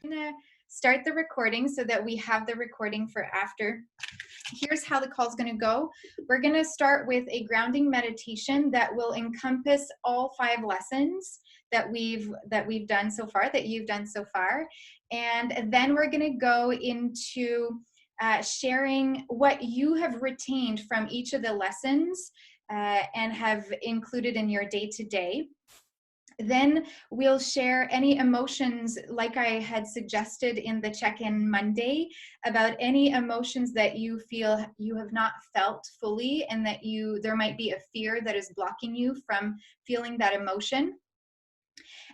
gonna start the recording so that we have the recording for after. Here's how the call is going to go. We're going to start with a grounding meditation that will encompass all 5 lessons that we've done so far, that you've done so far. And then we're going to go into sharing what you have retained from each of the lessons and have included in your day-to-day. Then we'll share any emotions, like I had suggested in the check-in Monday, about any emotions that you feel you have not felt fully and that there might be a fear that is blocking you from feeling that emotion.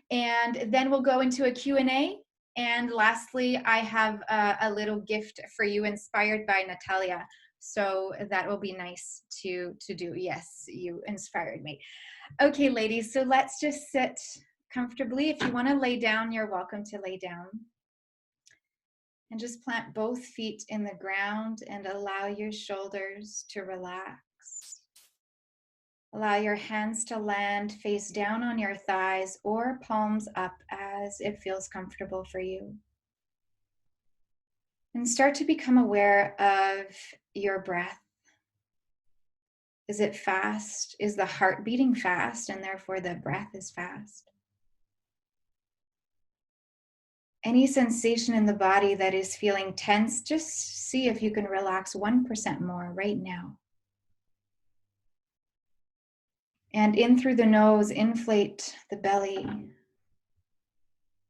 And then we'll go into a Q&A. And lastly, I have a little gift for you inspired by Natalia. So that will be nice to do. Yes, you inspired me. Okay, ladies, so let's just sit comfortably. If you want to lay down, you're welcome to lay down. And just plant both feet in the ground and allow your shoulders to relax. Allow your hands to land face down on your thighs or palms up as it feels comfortable for you. And start to become aware of your breath. Is it fast? Is the heart beating fast and therefore the breath is fast? Any sensation in the body that is feeling tense, just see if you can relax 1% more right now. And in through the nose, inflate the belly.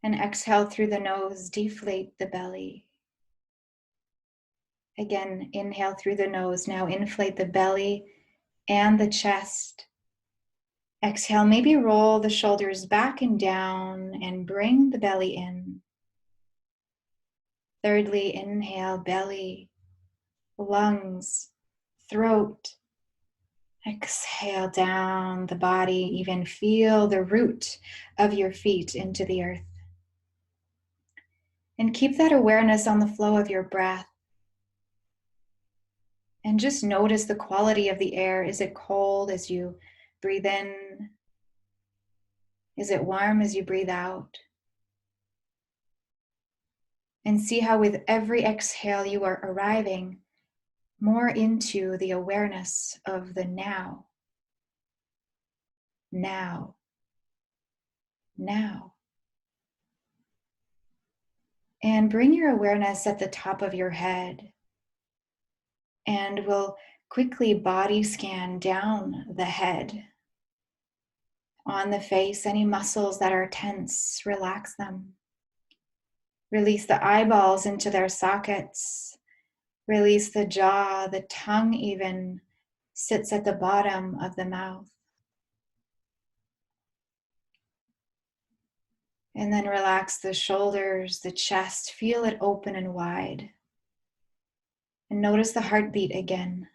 And exhale through the nose, deflate the belly. Again, inhale through the nose. Now inflate the belly and the chest. Exhale, maybe roll the shoulders back and down and bring the belly in. Thirdly, inhale, belly, lungs, throat. Exhale down the body, even feel the root of your feet into the earth. And keep that awareness on the flow of your breath. And just notice the quality of the air. Is it cold as you breathe in? Is it warm as you breathe out? And see how with every exhale you are arriving more into the awareness of the now. Now. Now. And bring your awareness at the top of your head. And we'll quickly body scan down the head. On the face, any muscles that are tense, relax them. Release the eyeballs into their sockets. Release the jaw, the tongue even sits at the bottom of the mouth. And then relax the shoulders, the chest, feel it open and wide. And notice the heartbeat again.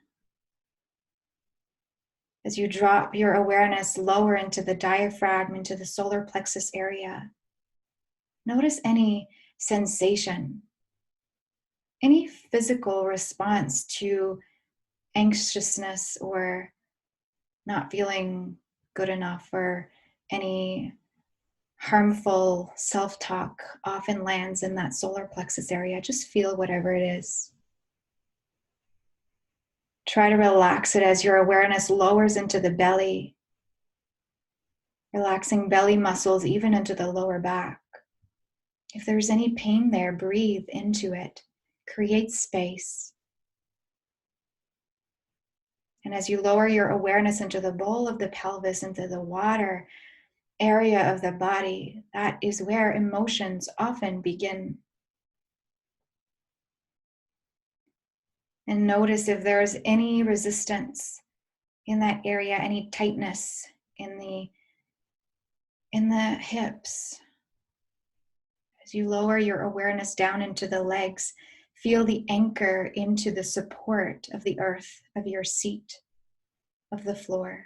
As you drop your awareness lower into the diaphragm, into the solar plexus area, notice any sensation, any physical response to anxiousness or not feeling good enough, or any harmful self-talk often lands in that solar plexus area. Just feel whatever it is. Try to relax it as your awareness lowers into the belly, relaxing belly muscles even into the lower back. If there's any pain there, breathe into it. Create space. And as you lower your awareness into the bowl of the pelvis, into the water area of the body, that is where emotions often begin. And notice if there's any resistance in that area, any tightness in the hips. As you lower your awareness down into the legs, feel the anchor into the support of the earth, of your seat, of the floor.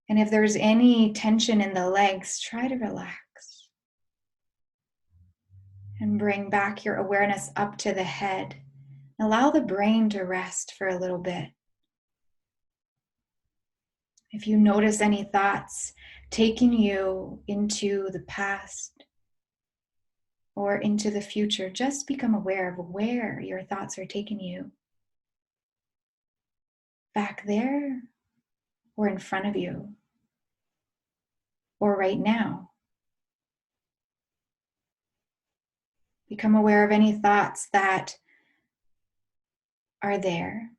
And if there's any tension in the legs, try to relax. And bring back your awareness up to the head. Allow the brain to rest for a little bit. If you notice any thoughts taking you into the past, or into the future. Just become aware of where your thoughts are taking you. Back there, or in front of you, or right now. Become aware of any thoughts that are there.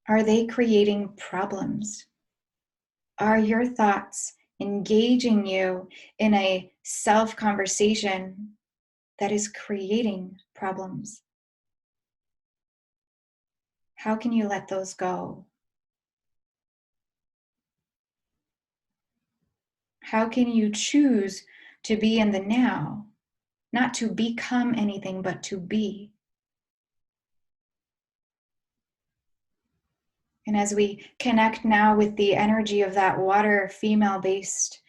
Are they creating problems? Are your thoughts engaging you in a self-conversation that is creating problems? How can you let those go? How can you choose to be in the now? Not to become anything, but to be. And as we connect now with the energy of that water, female-based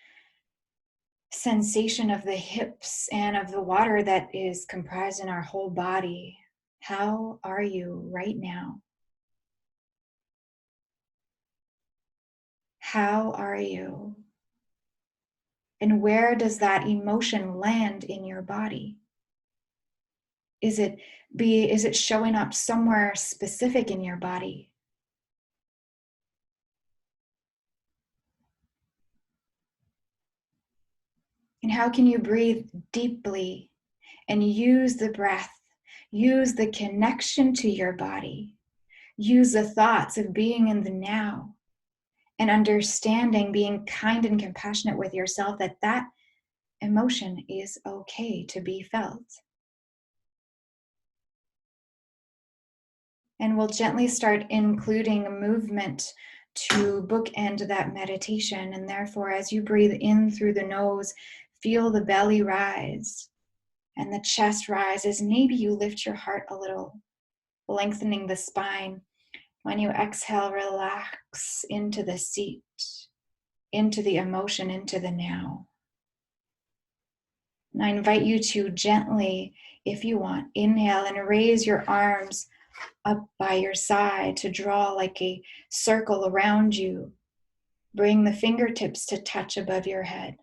sensation of the hips and of the water that is comprised in our whole body, how are you right now? How are you? And where does that emotion land in your body? Is it showing up somewhere specific in your body? And how can you breathe deeply and use the breath, use the connection to your body, use the thoughts of being in the now and understanding, being kind and compassionate with yourself, that emotion is okay to be felt. And we'll gently start including a movement to bookend that meditation. And therefore, as you breathe in through the nose, feel the belly rise and the chest rise as maybe you lift your heart a little, lengthening the spine. When you exhale, relax into the seat, into the emotion, into the now. And I invite you to gently, if you want, inhale and raise your arms up by your side to draw like a circle around you. Bring the fingertips to touch above your head.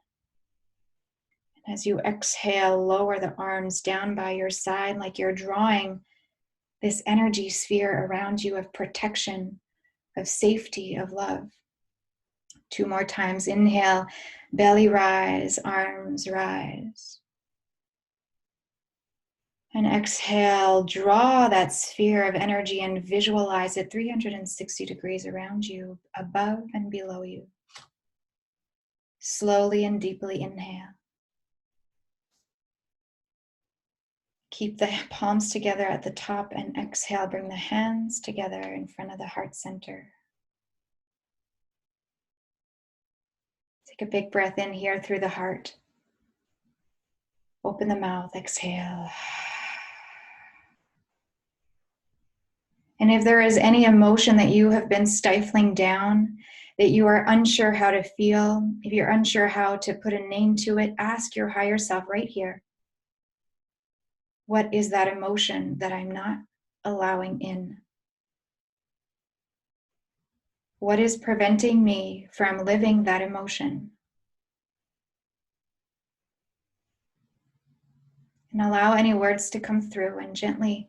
As you exhale, lower the arms down by your side like you're drawing this energy sphere around you of protection, of safety, of love. 2 more times. Inhale, belly rise, arms rise. And exhale, draw that sphere of energy and visualize it 360 degrees around you, above and below you. Slowly and deeply inhale. Keep the palms together at the top and exhale. Bring the hands together in front of the heart center. Take a big breath in here through the heart. Open the mouth, exhale. And if there is any emotion that you have been stifling down, that you are unsure how to feel, if you're unsure how to put a name to it, ask your higher self right here. What is that emotion that I'm not allowing in? What is preventing me from living that emotion? And allow any words to come through, and gently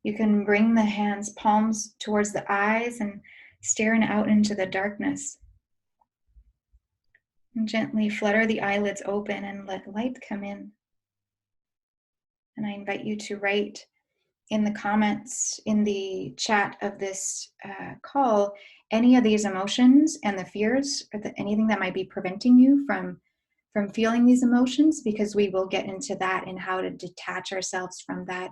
you can bring the hands, palms towards the eyes and staring out into the darkness. And gently flutter the eyelids open and let light come in. And I invite you to write in the comments, in the chat of this call, any of these emotions and the fears, or anything that might be preventing you from feeling these emotions, because we will get into that and how to detach ourselves from that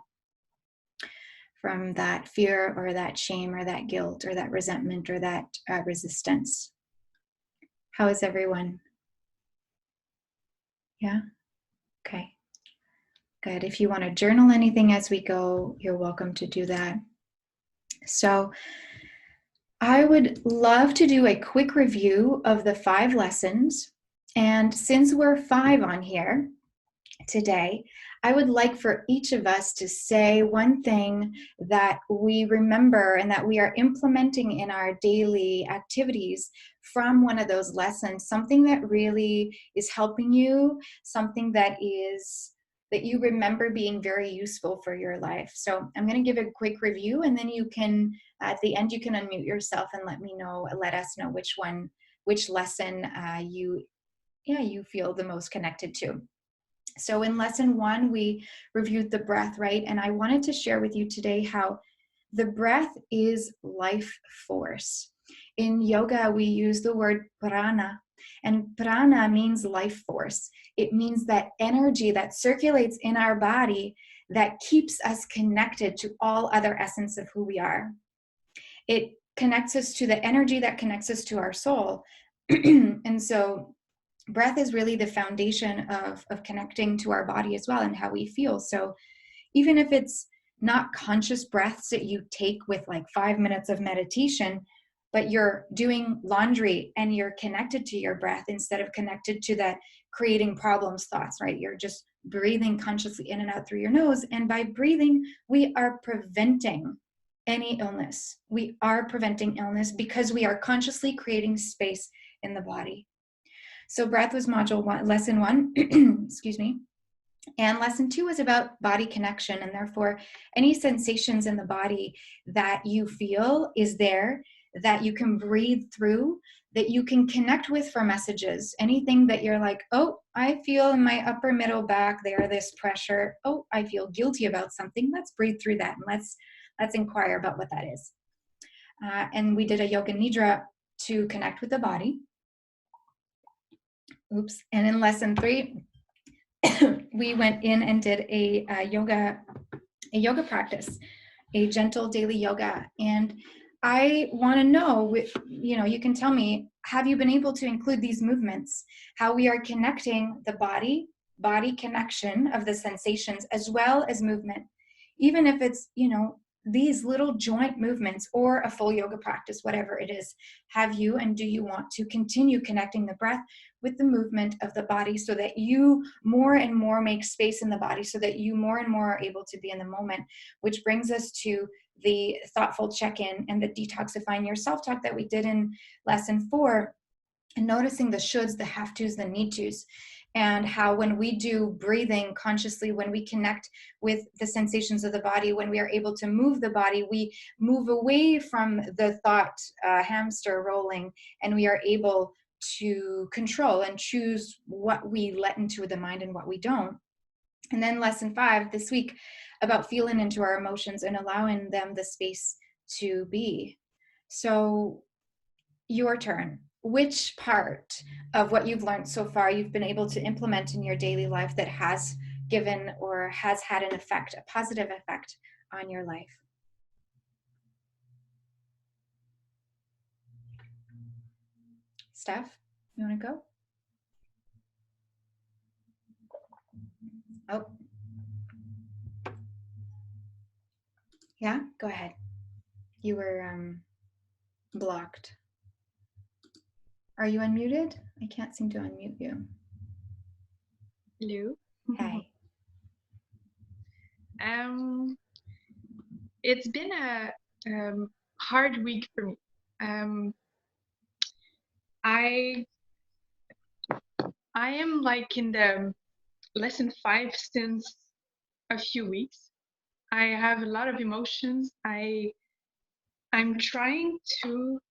fear or that shame or that guilt or that resentment or that resistance. How is everyone? Yeah? Okay. Good. If you want to journal anything as we go, you're welcome to do that. So I would love to do a quick review of the 5 lessons. And since we're 5 on here today, I would like for each of us to say one thing that we remember and that we are implementing in our daily activities from one of those lessons, something that really is helping you, something that you remember being very useful for your life. So I'm going to give a quick review, and then you can, at the end, you can unmute yourself and let us know which lesson you feel the most connected to. So in lesson 1, we reviewed the breath, right? And I wanted to share with you today how the breath is life force. In yoga, we use the word prana, and prana means life force. It means that energy that circulates in our body that keeps us connected to all other essence of who we are. It connects us to the energy that connects us to our soul. And so breath is really the foundation of connecting to our body as well and how we feel. So even if it's not conscious breaths that you take with like 5 minutes of meditation, but you're doing laundry and you're connected to your breath instead of connected to that creating problems thoughts, right? You're just breathing consciously in and out through your nose. And by breathing, we are preventing any illness. We are preventing illness because we are consciously creating space in the body. So breath was lesson 1, excuse me. And lesson 2 is about body connection, and therefore any sensations in the body that you feel is there, that you can breathe through, that you can connect with for messages. Anything that you're like, oh, I feel in my upper middle back there, this pressure. Oh, I feel guilty about something. Let's breathe through that, and let's inquire about what that is. And we did a yoga nidra to connect with the body. Oops. And in lesson 3, we went in and did a yoga practice, a gentle daily yoga. And I want to know, you can tell me, have you been able to include these movements, how we are connecting the body connection of the sensations as well as movement, even if it's, these little joint movements or a full yoga practice, whatever it is. Have you and do you want to continue connecting the breath with the movement of the body so that you more and more make space in the body, so that you more and more are able to be in the moment, which brings us to the thoughtful check-in and the detoxifying your self-talk that we did in lesson 4, and noticing the shoulds, the have tos, the need tos, and how when we do breathing consciously, when we connect with the sensations of the body, when we are able to move the body, we move away from the thought hamster rolling, and we are able to control and choose what we let into the mind and what we don't. And then lesson 5 this week about feeling into our emotions and allowing them the space to be. So your turn. Which part of what you've learned so far you've been able to implement in your daily life that has given or has had an effect, a positive effect on your life? Steph, you want to go? Oh. Yeah, go ahead. You were blocked. Are you unmuted? I can't seem to unmute you. Hello. Hi. It's been a hard week for me. I am like in the lesson 5 since a few weeks. I have a lot of emotions. I'm trying to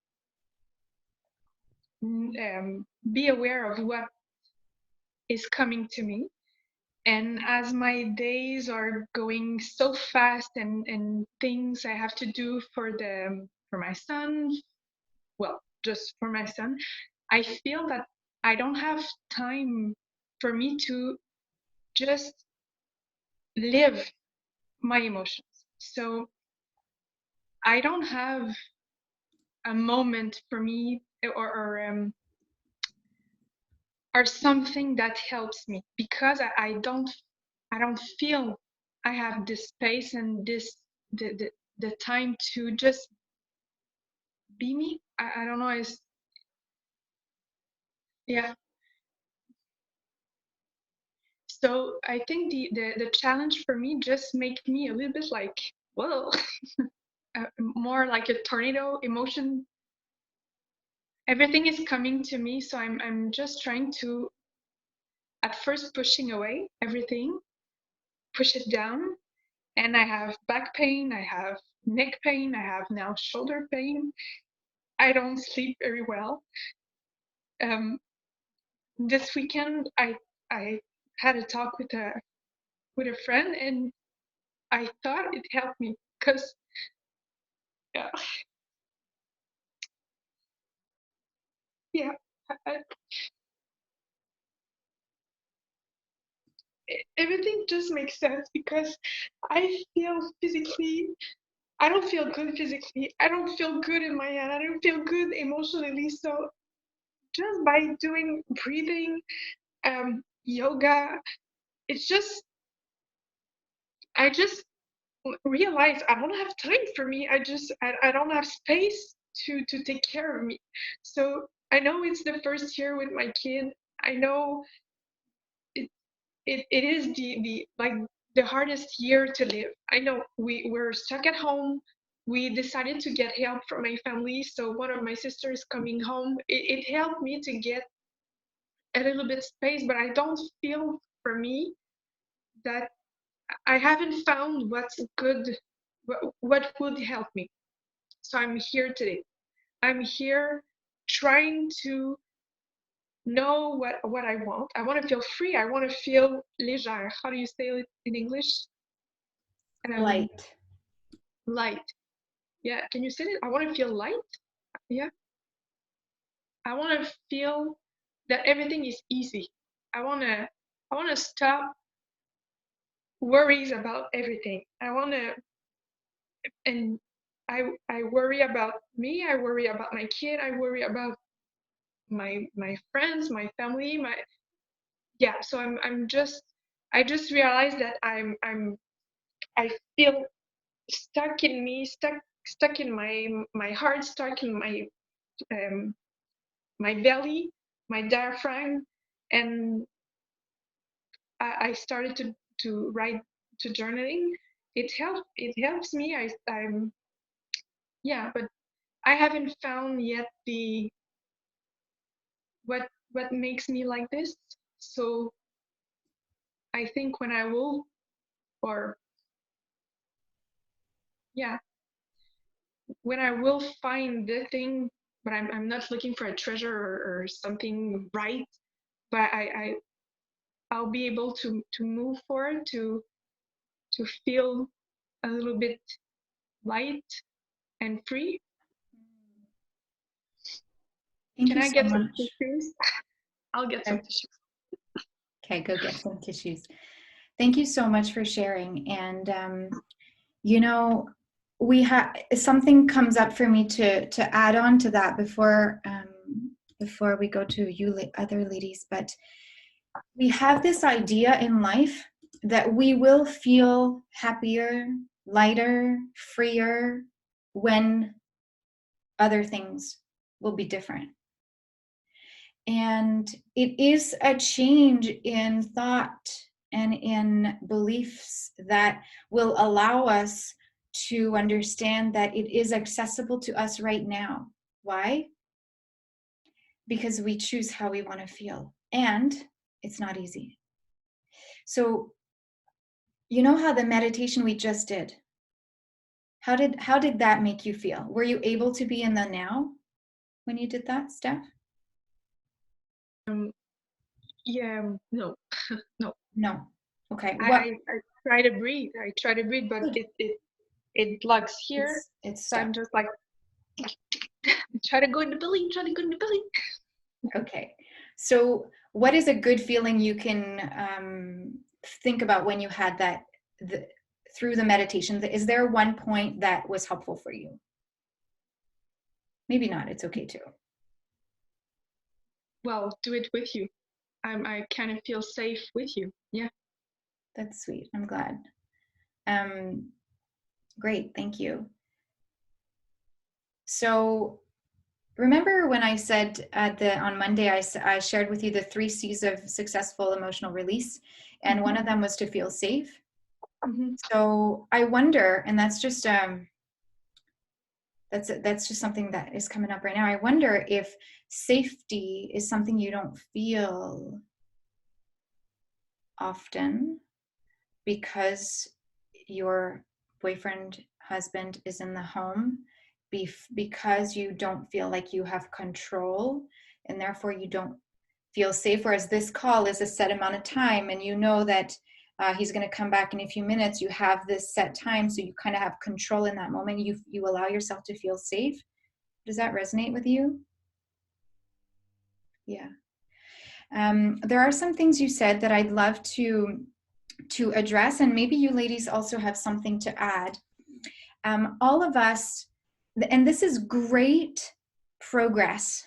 be aware of what is coming to me. And as my days are going so fast and things I have to do for my son, well, just for my son, I feel that I don't have time for me to just live my emotions. So I don't have a moment for me or something that helps me, because I don't feel I have this space and the time to just be me. I don't know. Yeah. So I think the challenge for me just make me a little bit like, whoa, more like a tornado emotion. Everything is coming to me, so I'm just trying to, at first, pushing away everything, push it down, and I have back pain, I have neck pain, I have now shoulder pain. I don't sleep very well. This weekend, I had a talk with a friend, and I thought it helped me because yeah, yeah, I, everything just makes sense because I feel physically. I don't feel good physically. I don't feel good in my head. I don't feel good emotionally. So just by doing breathing, yoga, it's just I just realize I don't have time for me. I don't have space to take care of me. So I know it's the first year with my kid. I know it is the like the hardest year to live. I know we're stuck at home. We decided to get help from my family. So one of my sisters coming home. It helped me to get a little bit space, but I don't feel for me that I haven't found what's good, what would help me. So I'm here today. I'm here trying to know what I want. I want to feel free. I want to feel légère. How do you say it in English? Light. Light. Yeah. Can you say it? I want to feel light. Yeah. I want to feel that everything is easy. I want to stop worries about everything. I want to, and I worry about me. I worry about my kid. I worry about my friends, my family, my yeah. So I'm just I just realized that I feel stuck in me, stuck in my heart, stuck in um, my belly, my diaphragm, and I started to write to journaling. It helps me. I'm yeah, but I haven't found yet the what makes me like this. So I think when I will, or yeah, when I will find the thing, but I'm not looking for a treasure or something right, but I'll be able to move forward to feel a little bit light and free. Thank Can you I so get some much. tissues? I'll get some tissues. Okay, go get some tissues. Thank you so much for sharing. And you know, we have something comes up for me to add on to that before we go to you other ladies. But we have this idea in life that we will feel happier, lighter, freer when other things will be different. And it is a change in thought and in beliefs that will allow us to understand that it is accessible to us right now. Why? Because we choose how we want to feel. And it's not easy. So, you know how the meditation we just did, how did that make you feel? Were you able to be in the now when you did that, Steph? Yeah, no, no. No. Okay. I try to breathe. I try to breathe, but it blocks here. It's So stuck. I'm just like try to go in the belly, try to go in the belly. Okay. So what is a good feeling you can think about when you had that through the meditation? Is there one point that was helpful for you? Maybe not. It's okay too. Well, do it with you. I kind of feel safe with you. Yeah. That's sweet. I'm glad. Great. Thank you. So remember when I said on Monday, I shared with you the 3 C's of successful emotional release, and one of them was to feel safe. Mm-hmm. So I wonder, and that's just something that is coming up right now. I wonder if safety is something you don't feel often because your boyfriend, husband is in the home, because you don't feel like you have control, and therefore you don't feel safe. Whereas this call is a set amount of time, and you know that he's going to come back in a few minutes. You have this set time, so you kind of have control in that moment. You allow yourself to feel safe. Does that resonate with you? Yeah. There are some things you said that I'd love to address, and maybe you ladies also have something to add. All of us, and this is great progress,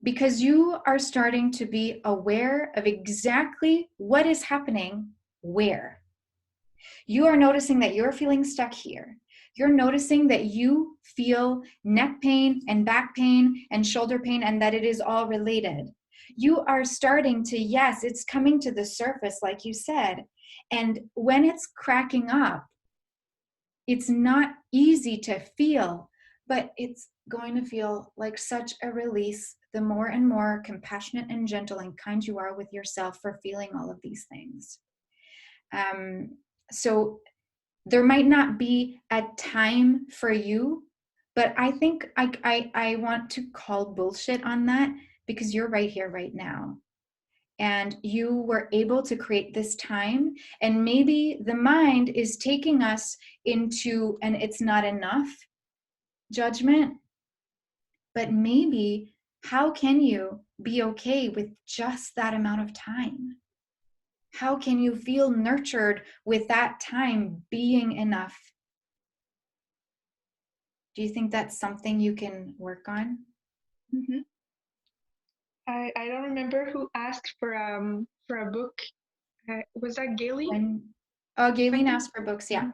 because you are starting to be aware of exactly what is happening where. You are noticing that you're feeling stuck here. You're noticing that you feel neck pain and back pain and shoulder pain, and that it is all related. You are starting to, yes, it's coming to the surface, like you said. And when it's cracking up, it's not easy to feel, but it's going to feel like such a release the more and more compassionate and gentle and kind you are with yourself for feeling all of these things. So there might not be a time for you, but I think I want to call bullshit on that, because you're right here, right now. And you were able to create this time, and maybe the mind is taking us into an it's not enough judgment, but maybe how can you be okay with just that amount of time? How can you feel nurtured with that time being enough? Do you think that's something you can work on? Mm-hmm. I don't remember who asked for a book. Was that Gailey? Galen I think. asked for books, yeah.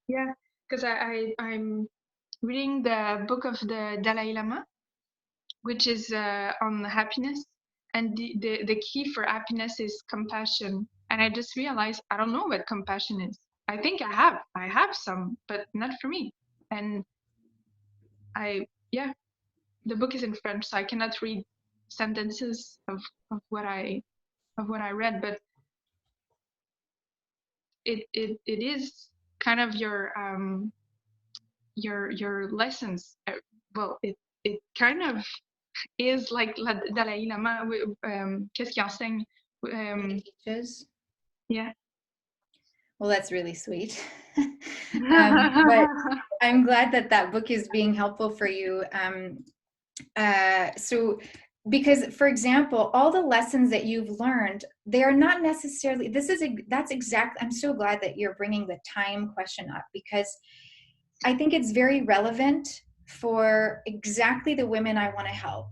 Yeah, because I'm reading the book of the Dalai Lama, which is on happiness, and the key for happiness is compassion. And I just realized I don't know what compassion is. I think I have some, but not for me. And yeah, the book is in French, so I cannot read sentences of what I read, but it is kind of your lessons. Well, it kind of is like Dalai Lama. Qu'est-ce qu'il enseigne? What he teaches. Yeah. Well, that's really sweet. But I'm glad that that book is being helpful for you. So, because, for example, all the lessons that you've learned, they are not necessarily, that's exact. I'm so glad that you're bringing the time question up, because I think it's very relevant for exactly the women I want to help.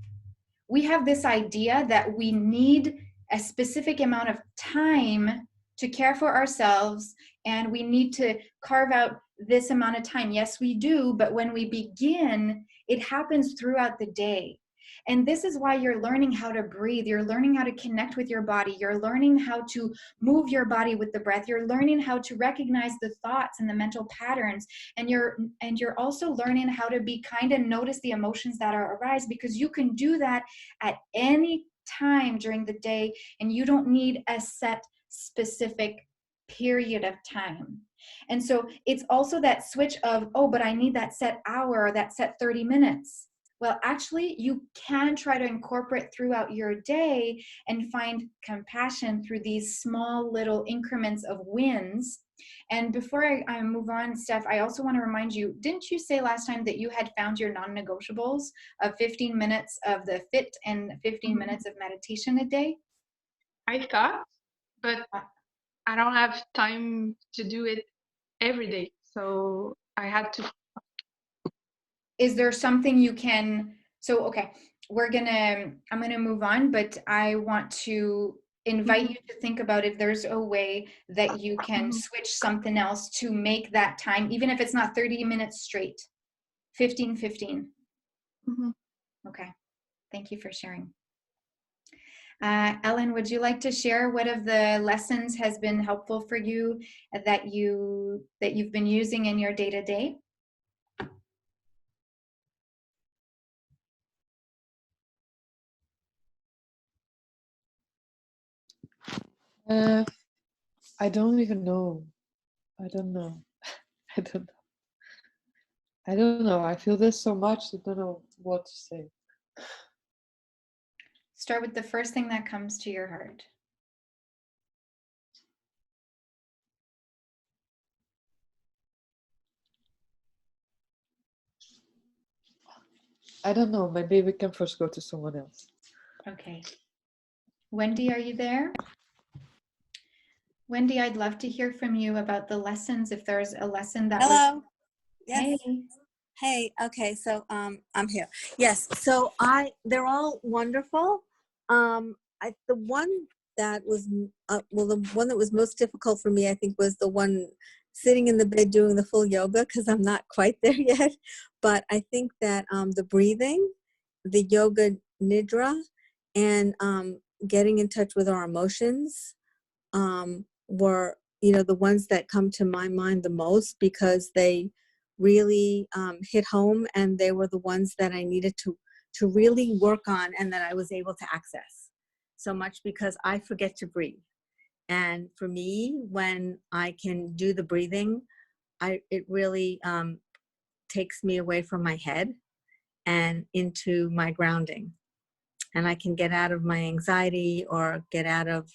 We have this idea that we need a specific amount of time to care for ourselves, and we need to carve out this amount of time. Yes, we do, but when we begin, it happens throughout the day. And this is why you're learning how to breathe. You're learning how to connect with your body. You're learning how to move your body with the breath. You're learning how to recognize the thoughts and the mental patterns. And you're also learning how to be kind and notice the emotions that arise, because you can do that at any time during the day, and you don't need a set specific period of time. And so it's also that switch of, oh, but I need that set hour or that set 30 minutes. Well, actually, you can try to incorporate throughout your day and find compassion through these small little increments of wins. And before I move on, Steph, I also want to remind you, didn't you say last time that you had found your non-negotiables of 15 minutes of the fit and 15 minutes of meditation a day? I thought, but I don't have time to do it every day, so I had to. Is there something you can, so okay, I'm gonna move on, but I want to invite you to think about if there's a way that you can switch something else to make that time, even if it's not 30 minutes straight, 15. Mm-hmm. Okay. Thank you for sharing. Ellen, would you like to share what of the lessons has been helpful for you that you've been using in your day-to-day? I don't even know. I don't know. I don't know. I don't know. I feel this so much. I don't know what to say. Start with the first thing that comes to your heart. I don't know. Maybe we can first go to someone else. Okay. Wendy, are you there? Wendy, I'd love to hear from you about the lessons, if there's a lesson that Hello. was. Yes. Hey. Hey. Okay. So I'm here. Yes. So they're all wonderful. The one that was well, the one that was most difficult for me, I think, was the one sitting in the bed doing the full yoga, because I'm not quite there yet. But I think that the breathing, the yoga nidra, and getting in touch with our emotions were, the ones that come to my mind the most, because they really hit home, and they were the ones that I needed to really work on, and that I was able to access so much, because I forget to breathe. And for me, when I can do the breathing, it really takes me away from my head and into my grounding, and I can get out of my anxiety, or get out of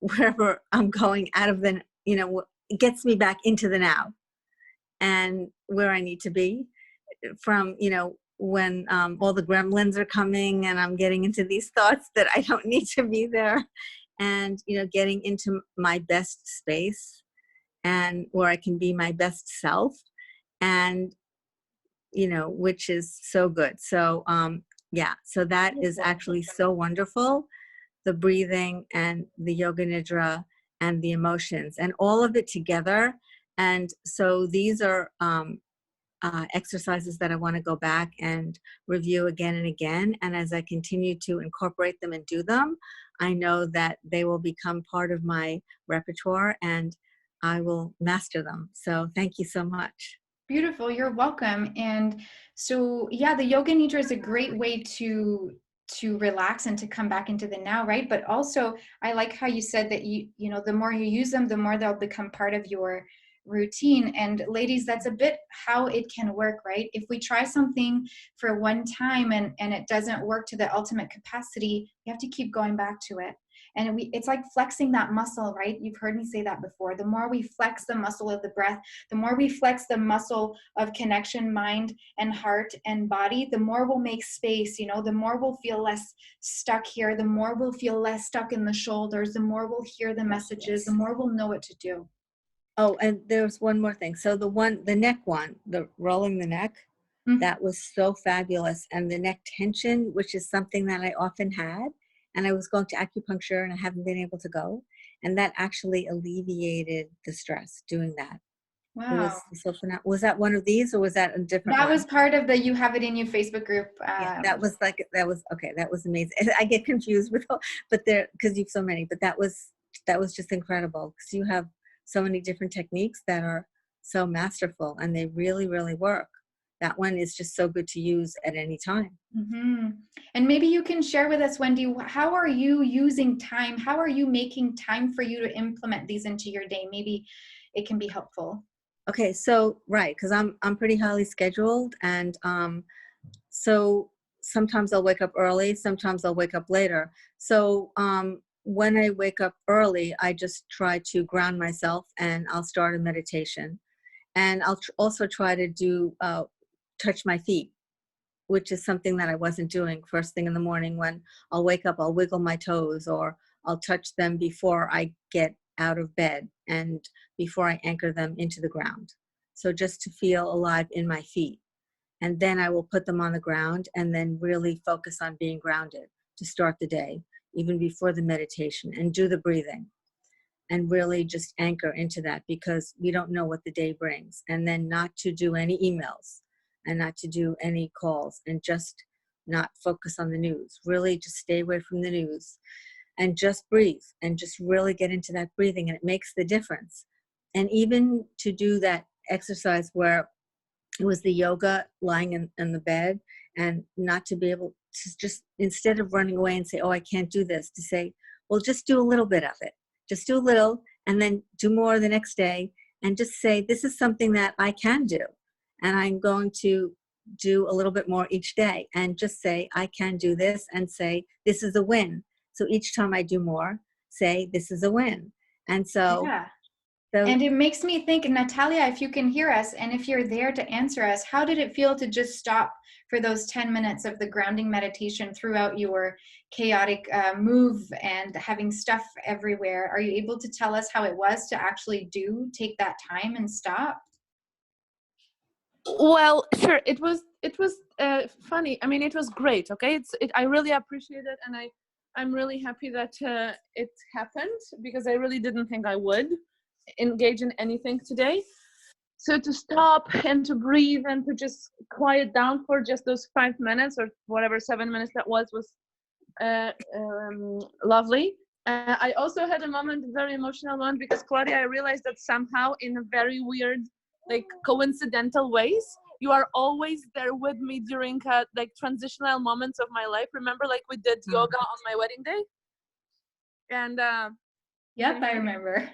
wherever I'm going, out of the, it gets me back into the now and where I need to be, from, when all the gremlins are coming and I'm getting into these thoughts that I don't need to be there, and, getting into my best space, and where I can be my best self, and, which is so good. So, yeah, so that is actually so wonderful. The breathing and the yoga nidra and the emotions, and all of it together. And so these are exercises that I want to go back and review again and again. And as I continue to incorporate them and do them, I know that they will become part of my repertoire, and I will master them. So thank you so much. Beautiful. You're welcome. And so, yeah, the yoga nidra is a great way to relax and to come back into the now, right? But also, I like how you said that the more you use them, the more they'll become part of your routine. And ladies, that's a bit how it can work, right? If we try something for one time and it doesn't work to the ultimate capacity, you have to keep going back to it. And it's like flexing that muscle, right? You've heard me say that before. The more we flex the muscle of the breath, the more we flex the muscle of connection, mind and heart and body, the more we'll make space, the more we'll feel less stuck here, the more we'll feel less stuck in the shoulders, the more we'll hear the messages, the more we'll know what to do. Oh, and there's one more thing. So the neck one, the rolling the neck, that was so fabulous. And the neck tension, which is something that I often had, and I was going to acupuncture and I haven't been able to go. And that actually alleviated the stress doing that. Wow. Was that one of these, or was that a different That one? was part of the You Have It In You Facebook group. Yeah, that was okay. That was amazing. I get confused with all, but because you've so many, but that was just incredible, because you have so many different techniques that are so masterful, and they really, really work. That one is just so good to use at any time. Mm-hmm. And maybe you can share with us, Wendy, how are you using time? How are you making time for you to implement these into your day? Maybe it can be helpful. Okay, so right, because I'm pretty highly scheduled, and so sometimes I'll wake up early, sometimes I'll wake up later. So when I wake up early, I just try to ground myself, and I'll start a meditation, and I'll also try to do touch my feet, which is something that I wasn't doing first thing in the morning. When I'll wake up, I'll wiggle my toes, or I'll touch them before I get out of bed and before I anchor them into the ground. So just to feel alive in my feet. And then I will put them on the ground, and then really focus on being grounded to start the day, even before the meditation, and do the breathing, and really just anchor into that, because we don't know what the day brings. And then not to do any emails, and not to do any calls, and just not focus on the news. Really just stay away from the news and just breathe and just really get into that breathing, and it makes the difference. And even to do that exercise where it was the yoga lying in the bed, and not to be able to just, instead of running away and say, oh, I can't do this, to say, well, just do a little bit of it. Just do a little and then do more the next day, and just say, this is something that I can do. And I'm going to do a little bit more each day, and just say, I can do this, and say, this is a win. So each time I do more, say, this is a win. And so, Yeah. so And it makes me think, Natalia, if you can hear us and if you're there to answer us, how did it feel to just stop for those 10 minutes of the grounding meditation throughout your chaotic move and having stuff everywhere? Are you able to tell us how it was to actually take that time and stop? Well, sure. It was funny. I mean, it was great. Okay, I really appreciate it, and I'm really happy that it happened, because I really didn't think I would engage in anything today. So to stop and to breathe and to just quiet down for just those 5 minutes or whatever 7 minutes that was lovely. I also had a very emotional moment, because Claudia, I realized that somehow in a very weird, like coincidental ways, you are always there with me during like transitional moments of my life. Remember, like we did yoga on my wedding day? And Yep, I remember.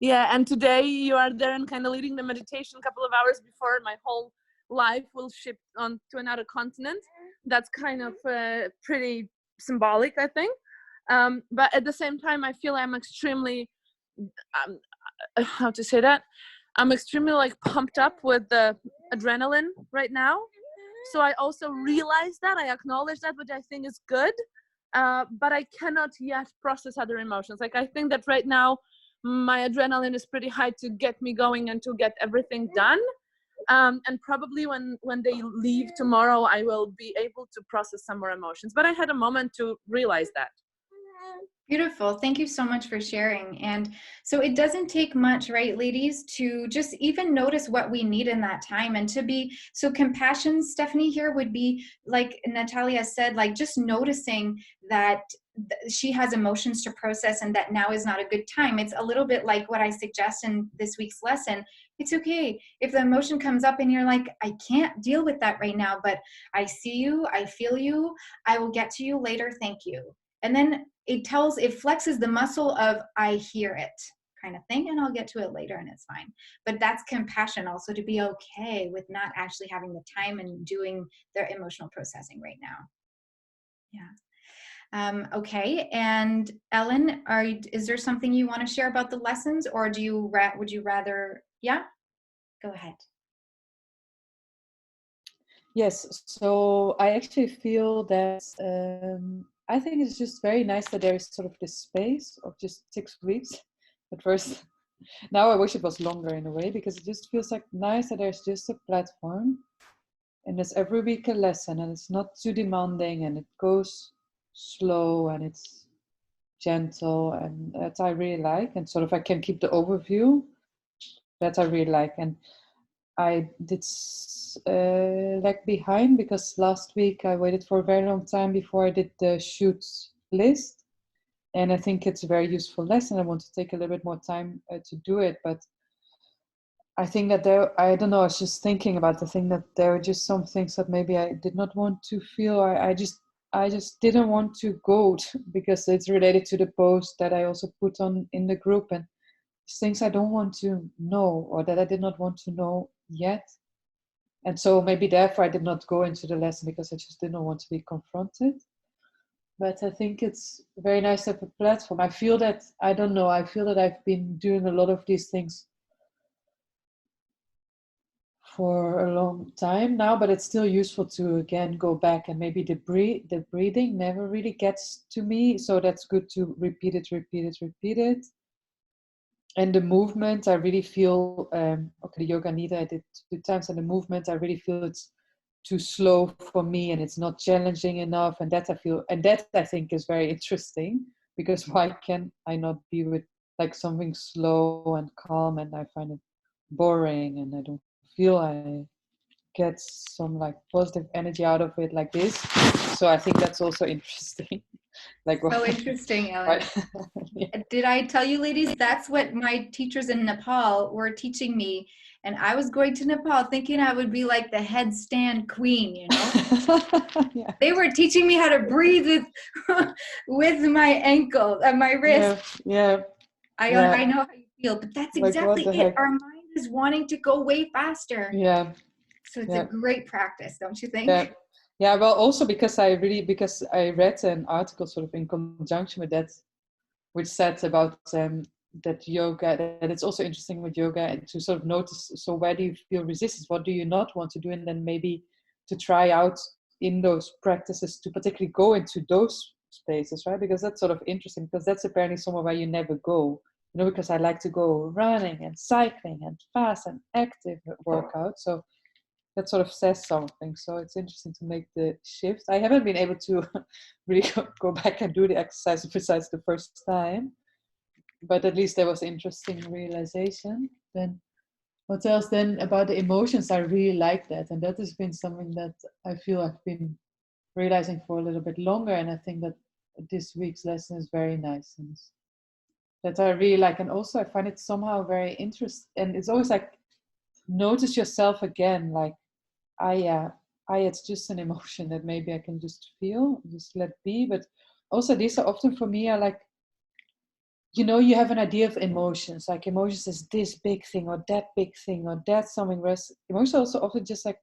yeah, and today you are there and kind of leading the meditation a couple of hours before my whole life will shift on to another continent. That's kind of pretty symbolic, I think. But at the same time, I feel I'm extremely, how to say that? I'm extremely like pumped up with the adrenaline right now. So I also realize that, I acknowledge that, which I think is good. But I cannot yet process other emotions. Like I think that right now, my adrenaline is pretty high to get me going and to get everything done. And probably when they leave tomorrow, I will be able to process some more emotions. But I had a moment to realize that. Beautiful. Thank you so much for sharing. And so it doesn't take much, right, ladies, to just even notice what we need in that time, and to be so compassion, Stephanie, here would be like Natalia said, like just noticing that she has emotions to process and that now is not a good time. It's a little bit like what I suggest in this week's lesson. It's okay if the emotion comes up and you're like, I can't deal with that right now, but I see you, I feel you, I will get to you later, thank you. And then it flexes the muscle of I hear it kind of thing, and I'll get to it later and it's fine. But that's compassion also, to be okay with not actually having the time and doing their emotional processing right now. Yeah. Okay. And Ellen, is there something you want to share about the lessons, or would you rather, yeah, go ahead. Yes, so I actually feel that I think it's just very nice that there is sort of this space of just 6 weeks at first. Now I wish it was longer in a way, because it just feels like nice that there's just a platform and there's every week a lesson, and it's not too demanding, and it goes slow and it's gentle, and that I really like. And sort of I can keep the overview, that I really like. And I did lag behind because last week I waited for a very long time before I did the shoots list, and I think it's a very useful lesson. I want to take a little bit more time to do it, but I think that I don't know, I was just thinking about the thing that there are just some things that maybe I did not want to feel. I just didn't want to go because it's related to the post that I also put on in the group, and things I don't want to know, or that I did not want to know yet. And so maybe therefore I did not go into the lesson, because I just didn't want to be confronted. But I think it's very nice to have a platform. I feel that, I don't know, I feel that I've been doing a lot of these things for a long time now, but it's still useful to again go back, and maybe the breathing never really gets to me. So that's good to repeat it. And the movement, I really feel, okay, the yoga nidra I did 2 times, and the movement, I really feel it's too slow for me, and it's not challenging enough. And that I think is very interesting, because why can I not be with like something slow and calm, and I find it boring, and I don't feel I get some like positive energy out of it like this. So I think that's also interesting. Like, So interesting, Ellen. right? Yeah. Did I tell you, ladies, that's what my teachers in Nepal were teaching me. And I was going to Nepal thinking I would be like the headstand queen, you know? Yeah. They were teaching me how to breathe with my ankle and my wrist. Yeah. I know how you feel, but that's Like, what exactly the it. heck? Our mind is wanting to go way faster. Yeah. So it's a great practice, don't you think? Yeah. Yeah. Well, also because I read an article sort of in conjunction with that, which said about that yoga, that it's also interesting with yoga and to sort of notice, so where do you feel resistance? What do you not want to do? And then maybe to try out in those practices to particularly go into those spaces, right? Because that's sort of interesting, because that's apparently somewhere where you never go, you know, because I like to go running and cycling and fast and active workout. So that sort of says something. So it's interesting to make the shift. I haven't been able to really go back and do the exercise besides the first time, but at least there was interesting realization. Then what else? Then about the emotions, I really like that, and that has been something that I feel I've been realizing for a little bit longer, and I think that this week's lesson is very nice, and that I really like. And also I find it somehow very interesting, and it's always like, notice yourself again, like, it's just an emotion that maybe I can just feel, just let be. But also these are often for me are like, you know, you have an idea of emotions, like emotions is this big thing or that big thing or that's something, whereas emotions are also often just like,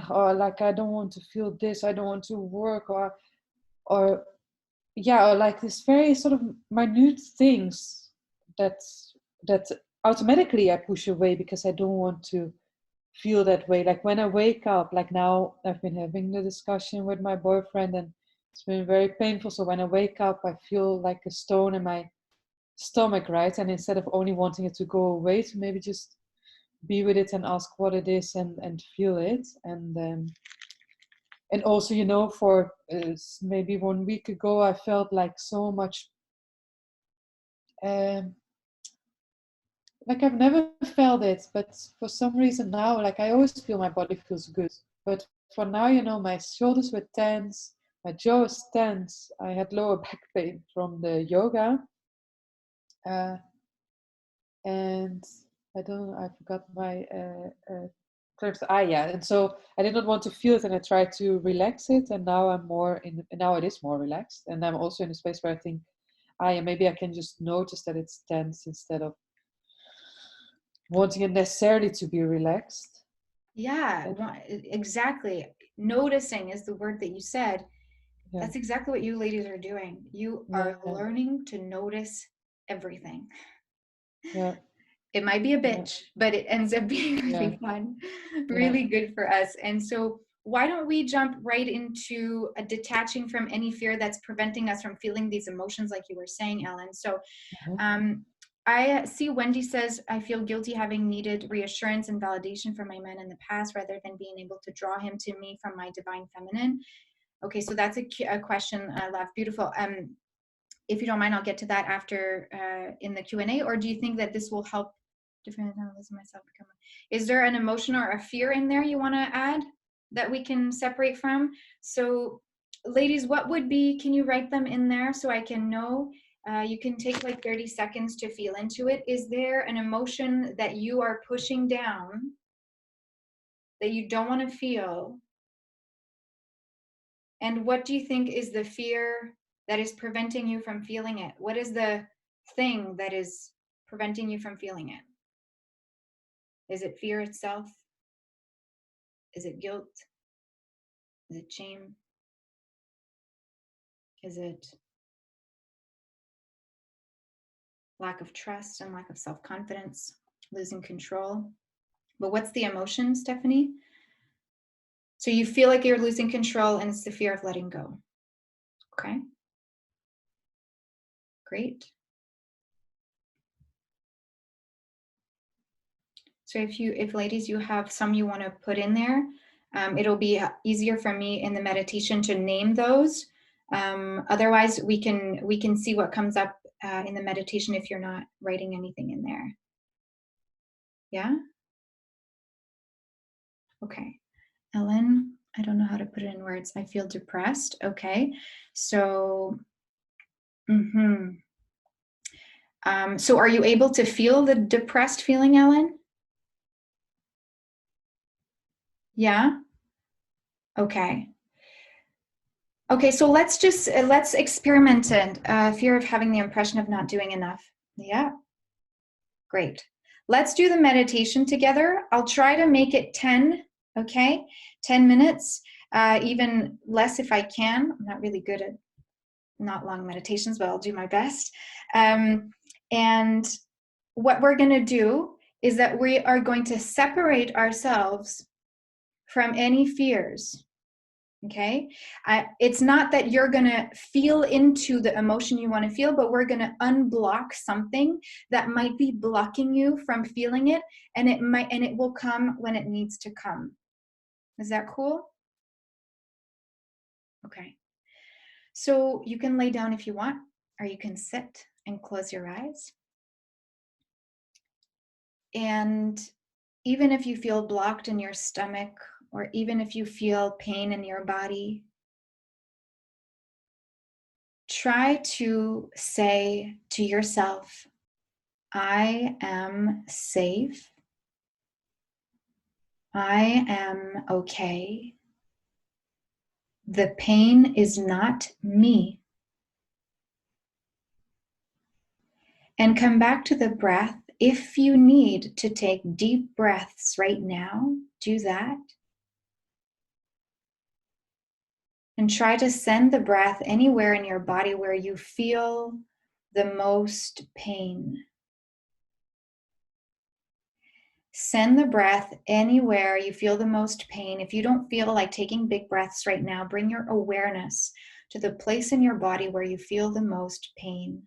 or like, I don't want to feel this, I don't want to work, or yeah, or like this very sort of minute things that automatically I push away because I don't want to feel that way. Like when I wake up, like now I've been having the discussion with my boyfriend and it's been very painful. So when I wake up, I feel like a stone in my stomach, right? And instead of only wanting it to go away, to maybe just be with it and ask what it is and feel it. And also, you know, for maybe 1 week ago, I felt like so much, like I've never felt it, but for some reason now, like I always feel my body feels good. But for now, you know, my shoulders were tense, my jaw is tense. I had lower back pain from the yoga. And I forgot my terms. Yeah. And so I did not want to feel it and I tried to relax it. And now now it is more relaxed. And I'm also in a space where I think, maybe I can just notice that it's tense instead of wanting it necessarily to be relaxed. Yeah, exactly. Noticing is the word that you said. Yeah. That's exactly what you ladies are doing. You are learning to notice everything. Yeah. It might be a bitch, but it ends up being really fun, really good for us. And so why don't we jump right into detaching from any fear that's preventing us from feeling these emotions like you were saying, Ellen. So I see Wendy says, I feel guilty having needed reassurance and validation from my man in the past rather than being able to draw him to me from my divine feminine. Okay, so that's a question I love. Beautiful. If you don't mind, I'll get to that after in the Q&A, or do you think that this will help different myself become? Is there an emotion or a fear in there you want to add that we can separate from? So ladies, what would be, can you write them in there so I can know? You can take like 30 seconds to feel into it. Is there an emotion that you are pushing down that you don't want to feel? And what do you think is the fear that is preventing you from feeling it? What is the thing that is preventing you from feeling it? Is it fear itself? Is it guilt? Is it shame? Is it lack of trust and lack of self-confidence, losing control? But what's the emotion, Stephanie? So you feel like you're losing control and it's the fear of letting go. Okay. Great. So if ladies, you have some you want to put in there, it'll be easier for me in the meditation to name those. Otherwise, we can see what comes up in the meditation if you're not writing anything in there. Yeah? Okay. Ellen, I don't know how to put it in words. I feel depressed. Okay. So, so are you able to feel the depressed feeling, Ellen? Yeah? Okay. Okay, so let's experiment it. Fear of having the impression of not doing enough. Yeah, great. Let's do the meditation together. I'll try to make it 10, okay? 10 minutes, even less if I can. I'm not really good at not long meditations, but I'll do my best. And what we're gonna do is that we are going to separate ourselves from any fears. Okay, it's not that you're gonna feel into the emotion you want to feel, but we're gonna unblock something that might be blocking you from feeling it, and it will come when it needs to come. Is that cool? Okay, so you can lay down if you want, or you can sit and close your eyes. And even if you feel blocked in your stomach, or even if you feel pain in your body, try to say to yourself, I am safe. I am okay. The pain is not me. And come back to the breath. If you need to take deep breaths right now, do that. And try to send the breath anywhere in your body where you feel the most pain. Send the breath anywhere you feel the most pain. If you don't feel like taking big breaths right now, bring your awareness to the place in your body where you feel the most pain.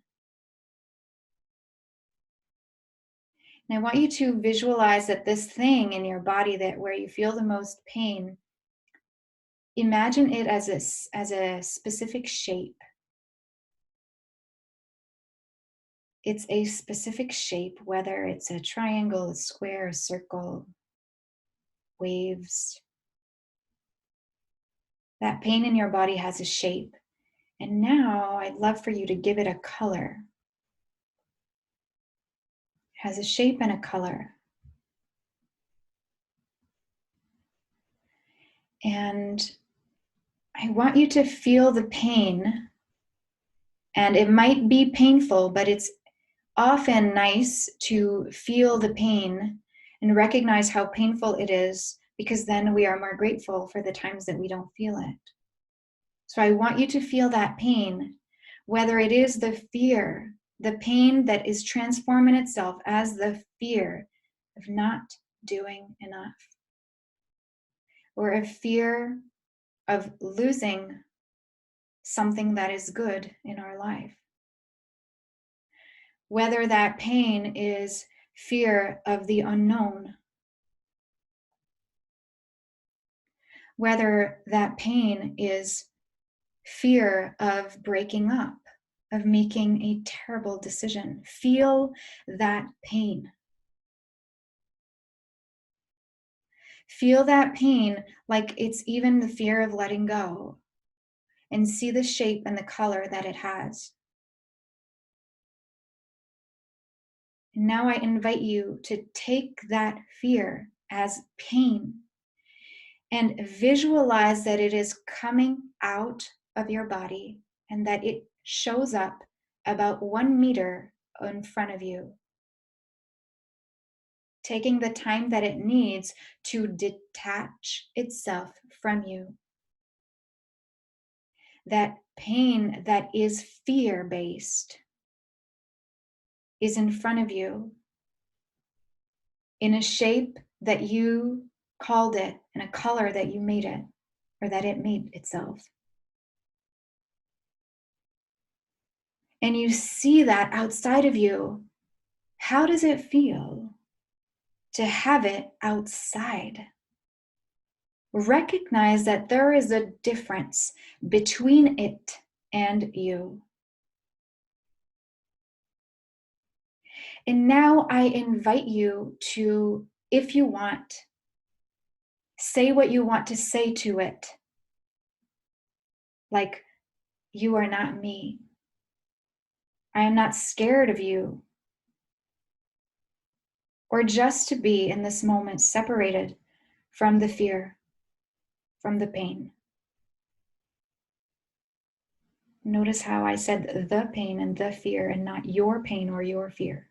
And I want you to visualize that this thing in your body that where you feel the most pain, imagine it as a specific shape. It's a specific shape, whether it's a triangle, a square, a circle, waves. That pain in your body has a shape. And now I'd love for you to give it a color. It has a shape and a color. And I want you to feel the pain. And it might be painful, but it's often nice to feel the pain and recognize how painful it is, because then we are more grateful for the times that we don't feel it. So I want you to feel that pain, whether it is the fear, the pain that is transforming itself as the fear of not doing enough, or a fear of losing something that is good in our life. Whether that pain is fear of the unknown, whether that pain is fear of breaking up, of making a terrible decision. Feel that pain. Feel that pain like it's even the fear of letting go, and see the shape and the color that it has. And now I invite you to take that fear as pain and visualize that it is coming out of your body and that it shows up about 1 meter in front of you, taking the time that it needs to detach itself from you. That pain that is fear-based is in front of you in a shape that you called it, in a color that you made it, or that it made itself. And you see that outside of you. How does it feel to have it outside? Recognize that there is a difference between it and you. And now I invite you to, if you want, Say what you want to say to it. Like, you are not me. I am not scared of you. Or just to be in this moment separated from the fear, from the pain. Notice how I said the pain and the fear and not your pain or your fear.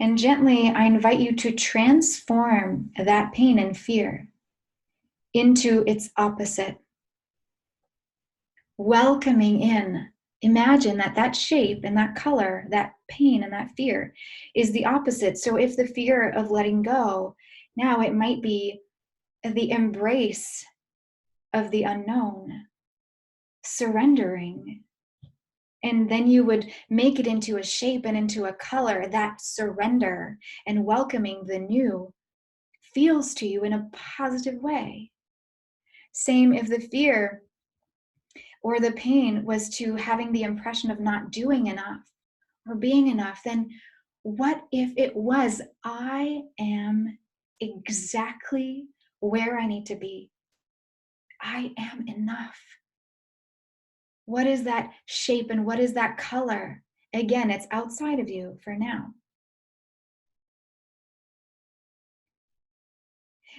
And gently, I invite you to transform that pain and fear into its opposite. Welcoming in. Imagine that that shape and that color, that pain and that fear is the opposite. So if the fear of letting go, now it might be the embrace of the unknown, surrendering. And then you would make it into a shape and into a color that surrender and welcoming the new feels to you in a positive way. Same if the fear or the pain was to having the impression of not doing enough or being enough, then what if it was, I am exactly where I need to be. I am enough. What is that shape and what is that color? Again, it's outside of you for now.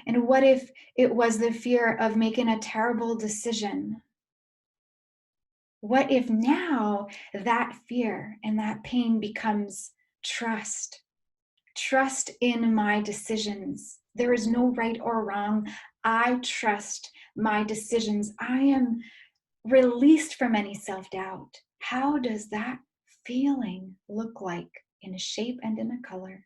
And what if it was the fear of making a terrible decision? What if now that fear and that pain becomes trust? Trust in my decisions. There is no right or wrong. I trust my decisions. I am released from any self-doubt. How does that feeling look like in a shape and in a color?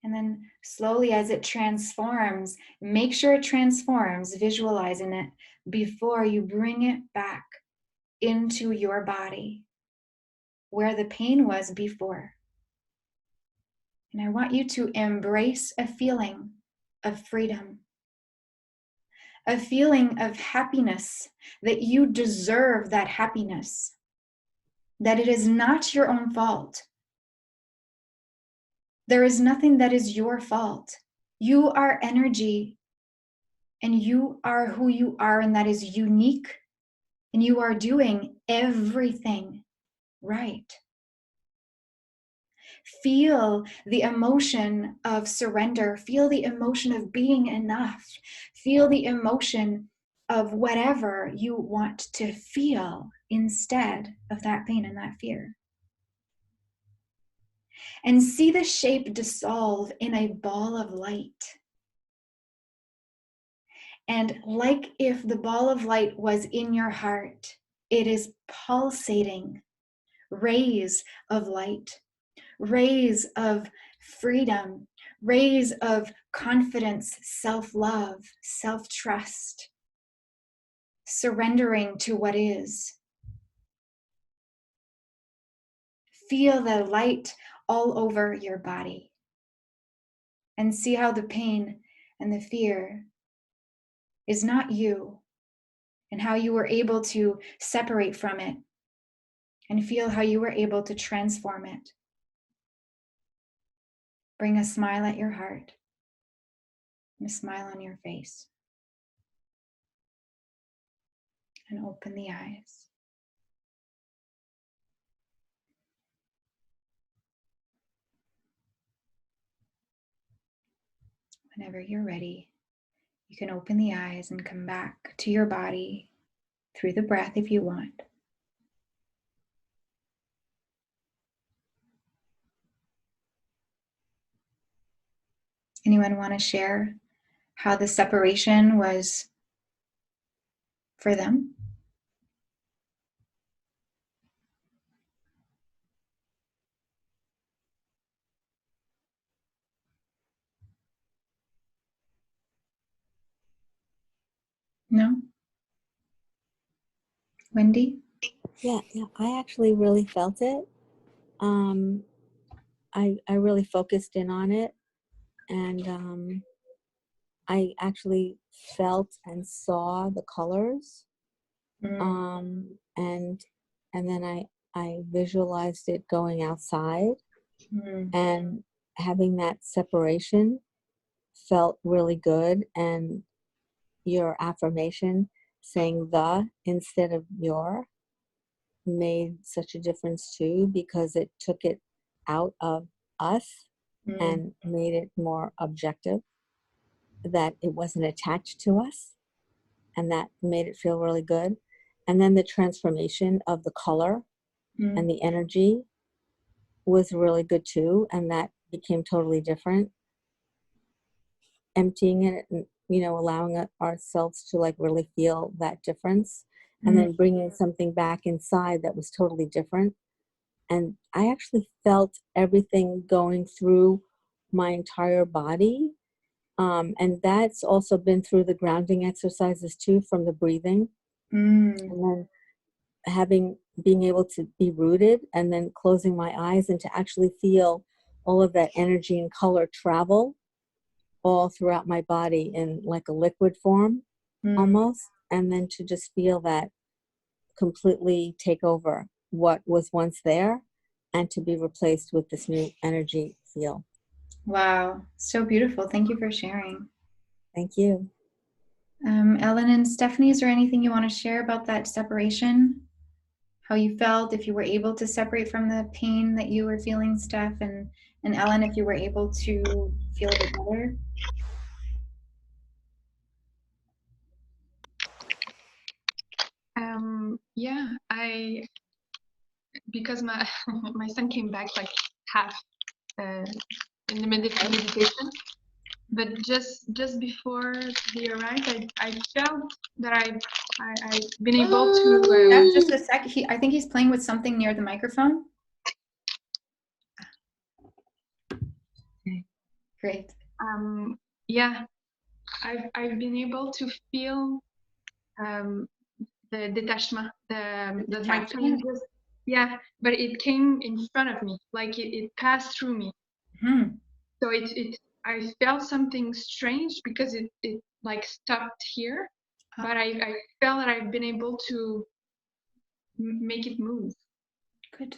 And then slowly as it transforms, make sure it transforms, visualizing it before you bring it back into your body where the pain was before. And I want you to embrace a feeling of freedom, a feeling of happiness, that you deserve that happiness, that it is not your own fault. There is nothing that is your fault. You are energy, and you are who you are, and that is unique, and you are doing everything right. Feel the emotion of surrender. Feel the emotion of being enough. Feel the emotion of whatever you want to feel instead of that pain and that fear. And see the shape dissolve in a ball of light. And like if the ball of light was in your heart, it is pulsating rays of light, rays of freedom, rays of confidence, self-love, self-trust, surrendering to what is. Feel the light all over your body and see how the pain and the fear is not you, and how you were able to separate from it, and feel how you were able to transform it. Bring a smile at your heart and a smile on your face. And open the eyes. Whenever you're ready, you can open the eyes and come back to your body through the breath if you want. Anyone want to share how the separation was for them? No? Wendy? Yeah, I actually really felt it. I really focused in on it, and I actually felt and saw the colors. Mm. And then I visualized it going outside, Mm. and having that separation felt really good. And your affirmation saying the instead of your made such a difference too, because it took it out of us Mm. and made it more objective, that it wasn't attached to us, and that made it feel really good. And then the transformation of the color Mm. and the energy was really good too, and that became totally different. Emptying it and, allowing ourselves to like really feel that difference, and then bringing something back inside that was totally different. And I actually felt everything going through my entire body. And that's also been through the grounding exercises too, from the breathing. Mm. And then being able to be rooted, and then closing my eyes and to actually feel all of that energy and color travel all throughout my body in like a liquid form almost. And then to just feel that completely take over what was once there, and to be replaced with this new energy feel. Wow, so beautiful. Thank you for sharing. Thank you. Ellen and Stephanie, is there anything you want to share about that separation? How you felt, if you were able to separate from the pain that you were feeling, Steph, and Ellen, if you were able to feel a bit better? Yeah, because my my son came back like half in the meditation, but just before he arrived, I felt that I've been able to. Steph, just a sec. I think he's playing with something near the microphone. Okay. Great. Yeah, I've been able to feel the detachment, that my pain just, yeah, but it came in front of me, like it passed through me. So I felt something strange because it like stopped here, but I felt that I've been able to make it move. Good.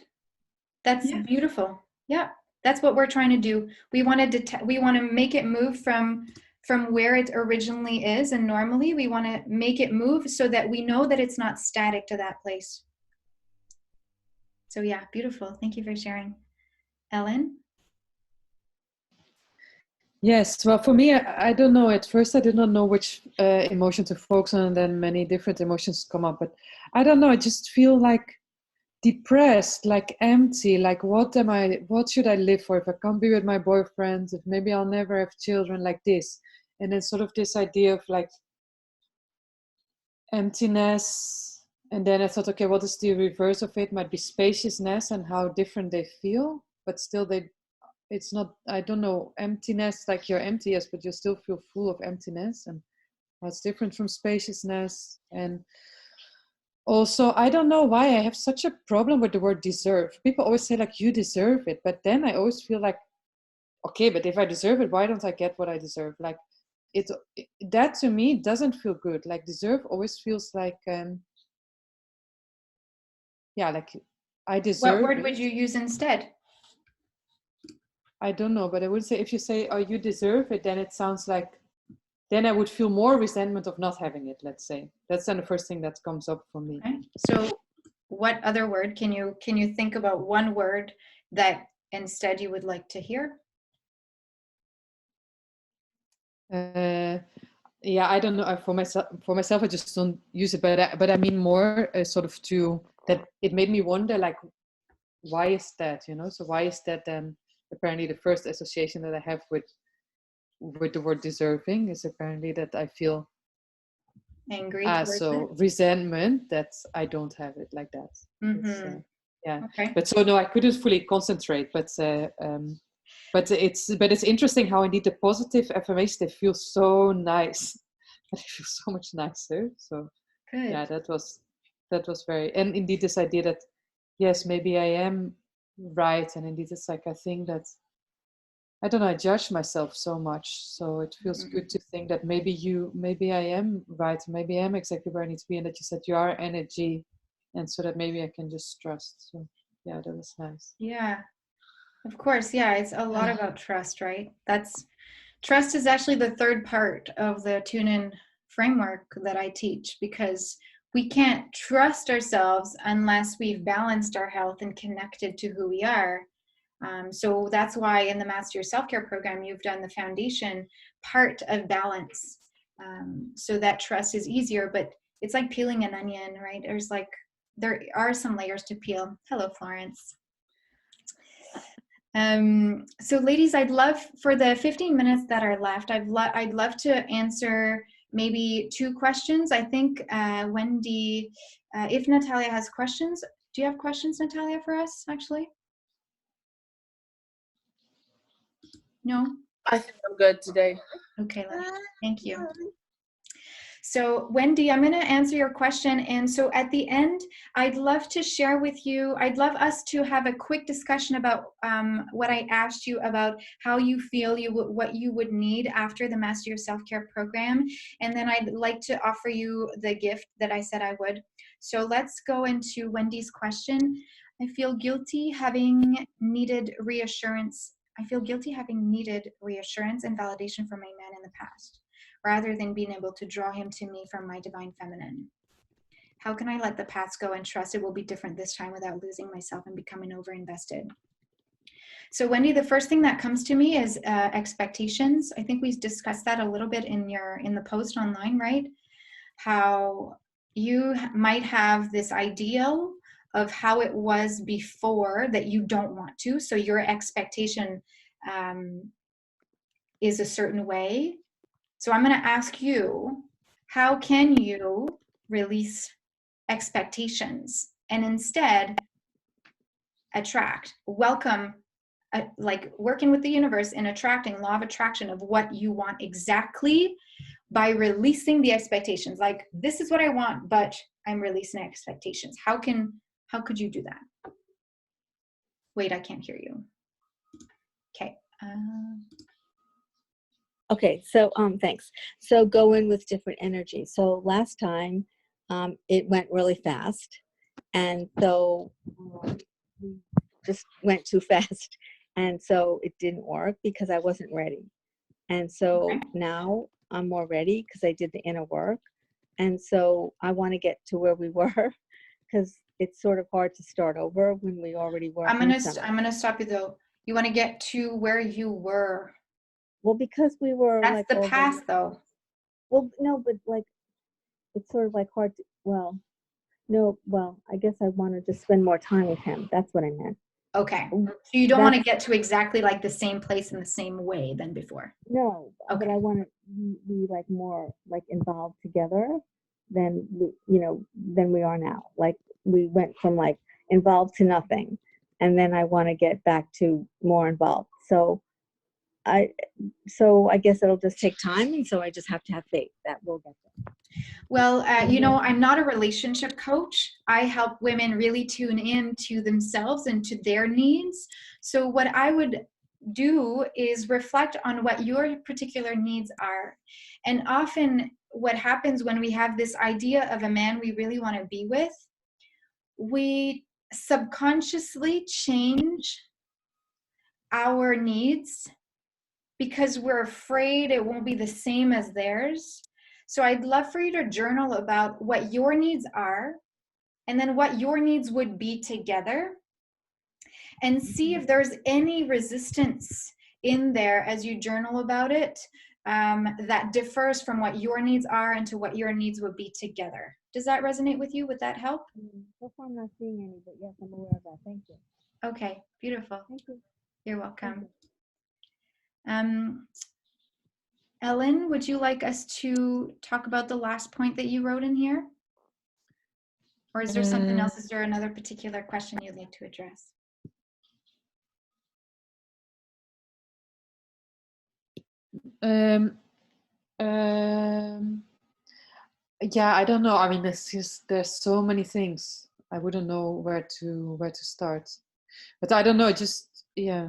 That's beautiful. Yeah, that's what we're trying to do. We want to make it move from where it originally is, and normally we want to make it move so that we know that it's not static to that place. So yeah, beautiful. Thank you for sharing. Ellen? Yes, well, for me, I don't know. At first, I did not know which emotion to focus on, and then many different emotions come up. But I don't know. I just feel like depressed, like empty. Like, what should I live for if I can't be with my boyfriend? If maybe I'll never have children, like this. And then sort of this idea of like emptiness. And then I thought, okay, what is the reverse of it? Might be spaciousness, and how different they feel, but still it's not, I don't know, emptiness, like you're empty, yes, but you still feel full of emptiness, and what's different from spaciousness. And also, I don't know why I have such a problem with the word deserve. People always say like, you deserve it, but then I always feel like, okay, but if I deserve it, why don't I get what I deserve? Like that to me doesn't feel good. Like deserve always feels like like I deserve What word it. would you use instead? I don't know, but I would say if you say, oh, you deserve it, then it sounds like, then I would feel more resentment of not having it, let's say. That's then the first thing that comes up for me. Okay. So what other word can you think about, one word that instead you would like to hear? Yeah, I don't know. For myself, I just don't use it, but I mean more sort of to that. It made me wonder, like, why is that? So why is that then? Apparently, the first association that I have with the word deserving is apparently that I feel angry towards so it? resentment that I don't have it like that. Yeah. Okay. But so no, I couldn't fully concentrate. But it's interesting how indeed the positive affirmations, they feel so nice. They feel so much nicer. So Good. yeah, that was very, and indeed this idea that yes, maybe I am right, and indeed it's like I think that I don't know, I judge myself so much. So it feels good to think that maybe I am right, maybe I am exactly where I need to be, and that you said you are energy and so that maybe I can just trust. So yeah, that was nice. Yeah, of course. Yeah, it's a lot about trust, right? Trust is actually the third part of the tune-in framework that I teach, because we can't trust ourselves unless we've balanced our health and connected to who we are. So that's why in the Master Your Self-Care program, you've done the foundation part of balance, so that trust is easier. But it's like peeling an onion, right? There are some layers to peel. Hello, Florence. So ladies, I'd love, for the 15 minutes that are left, I'd love to answer maybe 2 questions. I think Wendy, if Natalia has questions, do you have questions, Natalia, for us actually? No? I think I'm good today. Okay, thank you. So Wendy, I'm going to answer your question. And so at the end, I'd love to share with you, I'd love us to have a quick discussion about what I asked you about, how you feel, what you would need after the Master Your Self-Care program. And then I'd like to offer you the gift that I said I would. So let's go into Wendy's question. I feel guilty having needed reassurance. I feel guilty having needed reassurance and validation from my man in the past, rather than being able to draw him to me from my divine feminine. How can I let the past go and trust it will be different this time without losing myself and becoming overinvested? So Wendy, the first thing that comes to me is expectations. I think we discussed that a little bit in the post online, right? How you might have this ideal of how it was before that you don't want to. So your expectation is a certain way. So I'm going to ask you, how can you release expectations and instead attract, welcome, like working with the universe and attracting, law of attraction of what you want exactly by releasing the expectations? Like, this is what I want, but I'm releasing expectations. How could you do that? Wait, I can't hear you. Okay. Okay, so thanks. So go in with different energy. So last time it went really fast, and so we just went too fast, and so it didn't work because I wasn't ready. And so now I'm more ready because I did the inner work, and so I want to get to where we were, because it's sort of hard to start over when we already were. I'm gonna stop you though. You want to get to where you were. Well, because we were That's like the past though. Well, no, but like it's sort of like hard to, I guess I wanted to spend more time with him. That's what I meant. Okay. So you don't want to get to exactly like the same place in the same way than before. No, okay. But I want to be like more like involved together than than we are now. Like we went from like involved to nothing, and then I want to get back to more involved. So I guess it'll just take time, and so I just have to have faith that we'll get there. Well, I'm not a relationship coach. I help women really tune in to themselves and to their needs. So what I would do is reflect on what your particular needs are. And often what happens when we have this idea of a man we really want to be with, we subconsciously change our needs because we're afraid it won't be the same as theirs. So I'd love for you to journal about what your needs are and then what your needs would be together, and see if there's any resistance in there as you journal about it that differs from what your needs are and to what your needs would be together. Does that resonate with you? Would that help? So far I'm not seeing any, but yes, I'm aware of that. Thank you. Okay, beautiful. Thank you. You're welcome. Thank you. Ellen, would you like us to talk about the last point that you wrote in here? Or is there something else? Is there another particular question you'd like to address? Yeah, I don't know. I mean, there's so many things. I wouldn't know where to start. But I don't know. Just yeah,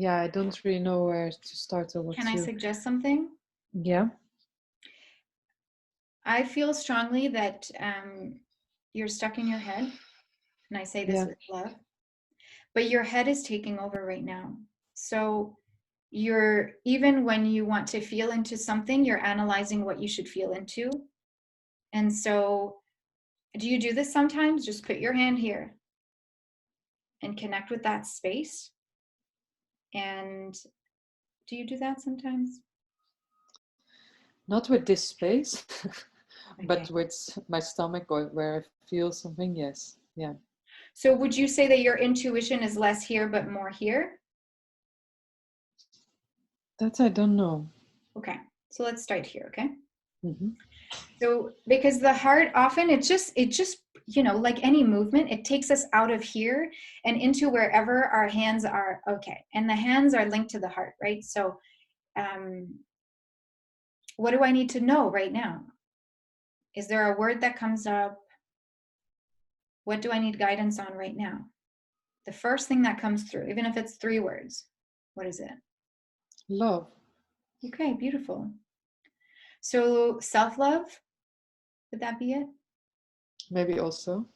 I don't really know where to start or what to. Can I suggest something? Yeah. I feel strongly that you're stuck in your head, and I say this Yeah. with love, but your head is taking over right now. So you're, even when you want to feel into something, you're analyzing what you should feel into. And so, do you do this sometimes? Just put your hand here and connect with that space. And do you do that sometimes? Not with this space, but Okay. with my stomach or where I feel something, yes. Yeah. So would you say that your intuition is less here but more here? That I don't know. Okay, so let's start here, okay? Mm-hmm. So because the heart often, it just, you know, like any movement, it takes us out of here and into wherever our hands are. Okay, and the hands are linked to the heart, right? So what do I need to know right now? Is there a word that comes up? What do I need guidance on right now? The first thing that comes through, even if it's 3 words, what is it? Love. Okay, beautiful. So self-love, would that be it? Maybe also.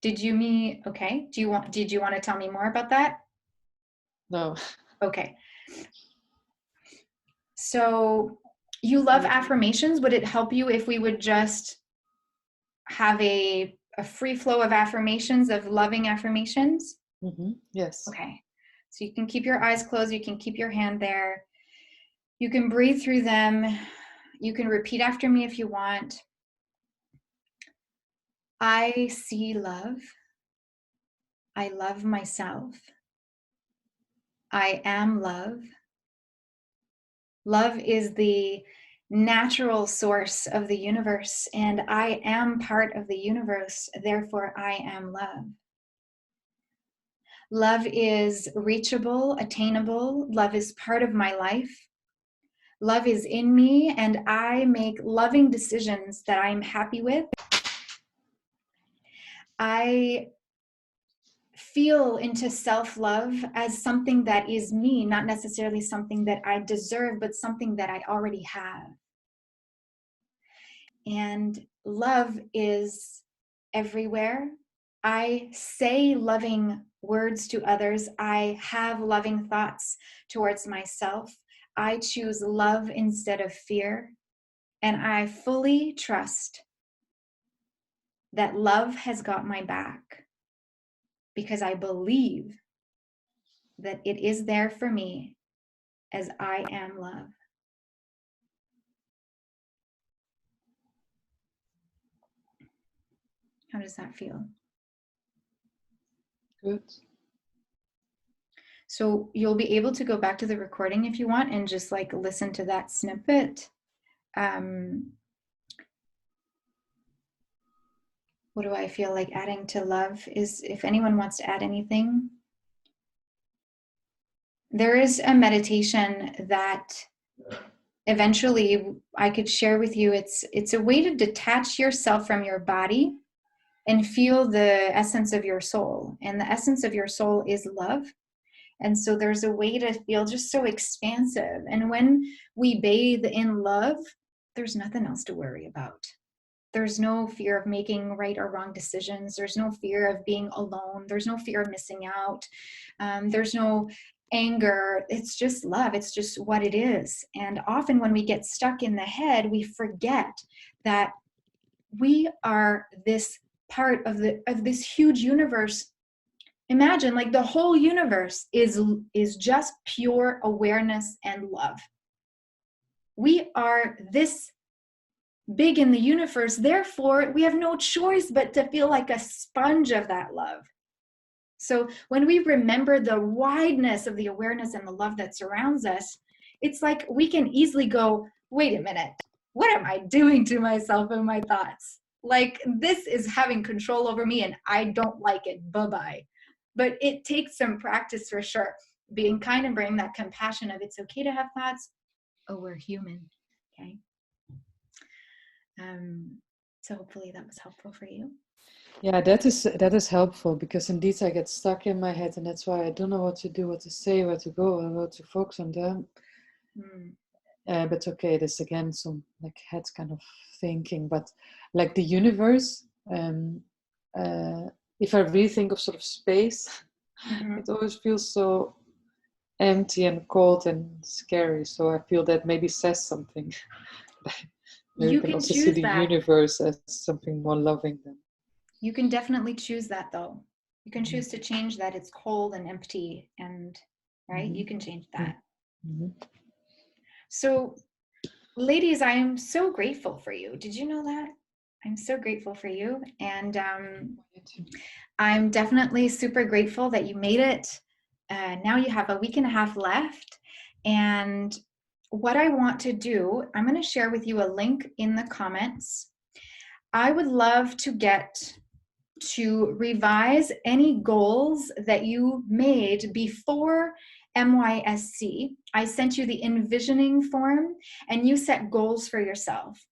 Did you mean, okay, did you want to tell me more about that? No. Okay. So you love affirmations. Would it help you if we would just have a free flow of affirmations, of loving affirmations? Mm-hmm. Yes. Okay. So you can keep your eyes closed. You can keep your hand there. You can breathe through them. You can repeat after me if you want. I see love. I love myself. I am love. Love is the natural source of the universe, and I am part of the universe, therefore I am love. Love is reachable, attainable. Love is part of my life. Love is in me, and I make loving decisions that I'm happy with. I feel into self-love as something that is me, not necessarily something that I deserve, but something that I already have. And love is everywhere. I say loving words to others. I have loving thoughts towards myself. I choose love instead of fear. And I fully trust that love has got my back because I believe that it is there for me as I am love. How does that feel? Good. So you'll be able to go back to the recording if you want and just like listen to that snippet. What do I feel like adding to love is, if anyone wants to add anything. There is a meditation that eventually I could share with you. It's a way to detach yourself from your body and feel the essence of your soul. And the essence of your soul is love. And so there's a way to feel just so expansive. And when we bathe in love, there's nothing else to worry about. There's no fear of making right or wrong decisions. There's no fear of being alone. There's no fear of missing out. There's no anger. It's just love. It's just what it is. And often when we get stuck in the head, we forget that we are this part of this huge universe. Imagine, like, the whole universe is just pure awareness and love. We are this big in the universe, therefore we have no choice but to feel like a sponge of that love. So when we remember the wideness of the awareness and the love that surrounds us, it's like we can easily go, wait a minute, what am I doing to myself and my thoughts? Like, this is having control over me and I don't like it, bye-bye. But it takes some practice for sure. Being kind and bringing that compassion of, it's okay to have thoughts. Oh, we're human, okay? So hopefully that was helpful for you. Yeah, that is helpful, because indeed I get stuck in my head, and that's why I don't know what to do, what to say, where to go, and what to focus on them. But okay, this again some like head kind of thinking. But like the universe. If I really think of sort of space, it always feels so empty and cold and scary. So I feel that maybe says something. Maybe You you can can also see choose the that. universe as something more loving than. You can definitely choose that though. You can choose to change that it's cold and empty and right. You can change that. So ladies, I am so grateful for you. Did you know that? I'm so grateful for you. And I'm definitely super grateful that you made it. Now you have a week and a half left. And what I want to do, I'm going to share with you a link in the comments. I would love to get to revise any goals that you made before MYSC. I sent you the envisioning form and you set goals for yourself.